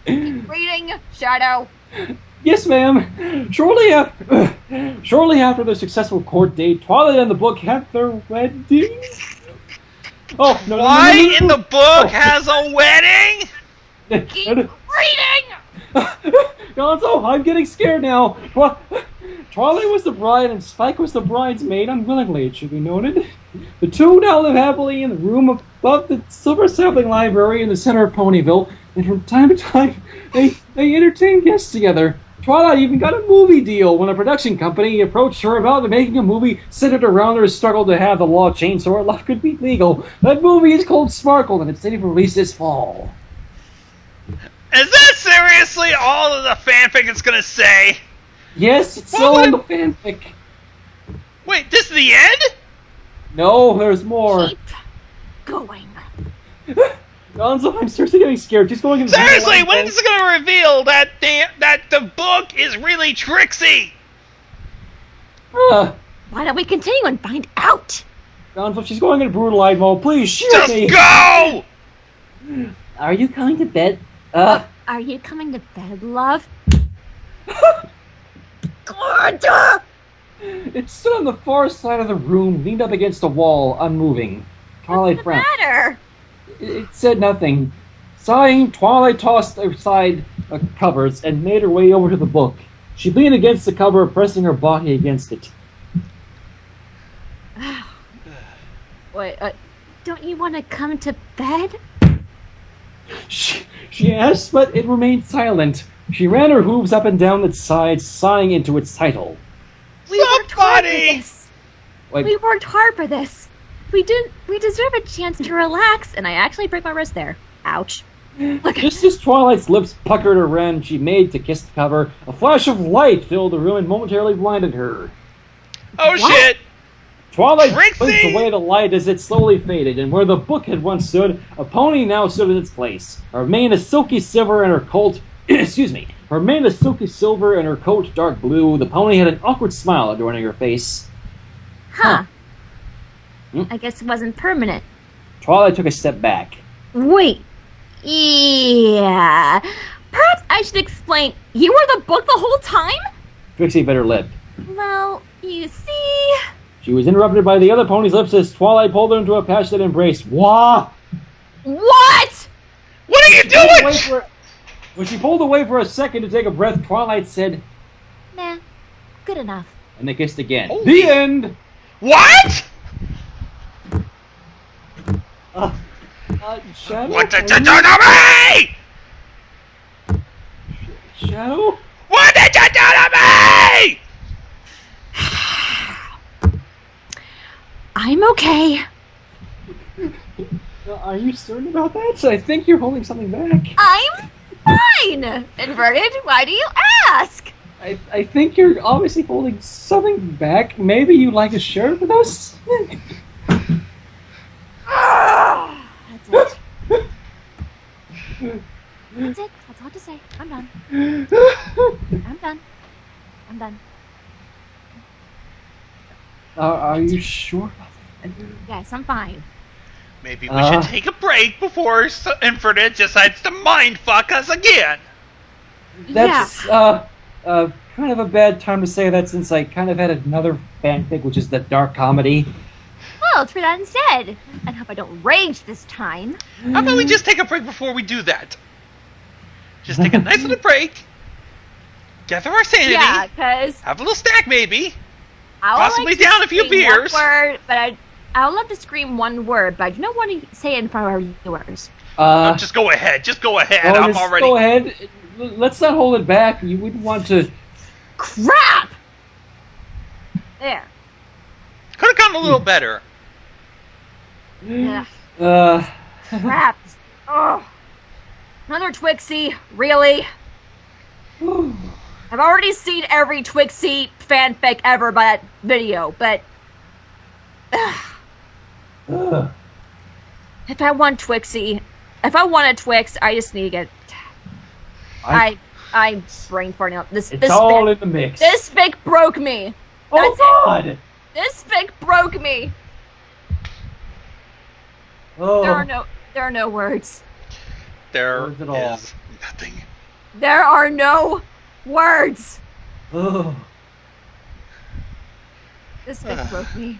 Reading, Shadow. Yes, ma'am. Shortly after the successful court date, Twilight and the book had their wedding. Oh, no, Why in the book has a wedding? Keep reading! Gonzo, I'm getting scared now. Twilight was the bride and Spike was the bridesmaid, unwillingly, it should be noted. The two now live happily in the room above the Silver Sapling Library in the center of Ponyville, and from time to time, they entertain guests together. Twilight even got a movie deal when a production company approached her about making a movie centered around her struggle to have the law changed so her life could be legal. That movie is called Sparkle, and it's slated for release this fall. Is that seriously all of the fanfic it's gonna say? Yes, it's still in the fanfic. Wait, this is the end? No, there's more. Keep going. Gonzo, I'm seriously getting scared. She's going into seriously, when is it going to reveal that the book is really Trixie? Why don't we continue and find out? Gonzo, she's going into brutalized mode. Please shoot me. Just go! Are you coming to bed? Are you coming to bed, love? Gorda! It stood on the far side of the room, leaned up against a wall, unmoving. What's the matter? It said nothing. Sighing, Twilight tossed aside the covers and made her way over to the book. She leaned against the cover, pressing her body against it. Wait, don't you want to come to bed? She asked, but it remained silent. She ran her hooves up and down its sides, sighing into its title. We worked hard for this. We worked hard for this. We deserve a chance to relax, and I actually break my wrist there. Ouch. Look. Just as Twilight's lips puckered around, she made to kiss the cover. A flash of light filled the room and momentarily blinded her. Oh, what? Shit! Twilight blinked away the light as it slowly faded, and where the book had once stood, a pony now stood in its place. Her mane is silky silver and her coat... Her mane is silky silver and her coat dark blue. The pony had an awkward smile adorning her face. Huh. I guess it wasn't permanent. Twilight took a step back. Wait. Yeah. Perhaps I should explain. You were the book the whole time? Trixie bit her lip. Well, you see... She was interrupted by the other pony's lips as Twilight pulled her into a passionate embrace. Wah! What? What are you doing? When she pulled away for a second to take a breath, Twilight said, Nah, good enough. And they kissed again. Holy. The end! What? Shadow? What did you do to me? Shadow? What did you do to me? I'm okay. Are you certain about that? I think you're holding something back. I'm fine. Inverted, why do you ask? I think you're obviously holding something back. Maybe you like a shirt with us? That's it. That's it. That's all to say. I'm done. I'm done. I'm done. Are you sure? Yes, I'm fine. Maybe we should take a break before Infinite decides to mindfuck us again. That's kind of a bad time to say that since I kind of had another fanfic, which is the dark comedy. Well, let's read that instead. I hope I don't rage this time. How about we just take a break before we do that? Just take a nice little break. Gather our sanity. Yeah, because... Have a little snack, maybe. Possibly down a few beers. Word, but I would love to scream one word, but I don't want to say it in front of our viewers. Just go ahead. Just go ahead. I'm already... Go ahead. Let's not hold it back. You wouldn't want to... Crap! There. Could have gone a little better. Crap. Oh. Another Twixie? Really? I've already seen every Twixie fanfic ever by that video, but... If I want Twixie... If I want a Twix, I just need to get... I'm brain farting out. It's all in the mix. This fic broke me. Oh, God! This fic broke me. Oh. There are no words. There is nothing. There are no words. Oh. This fic broke me.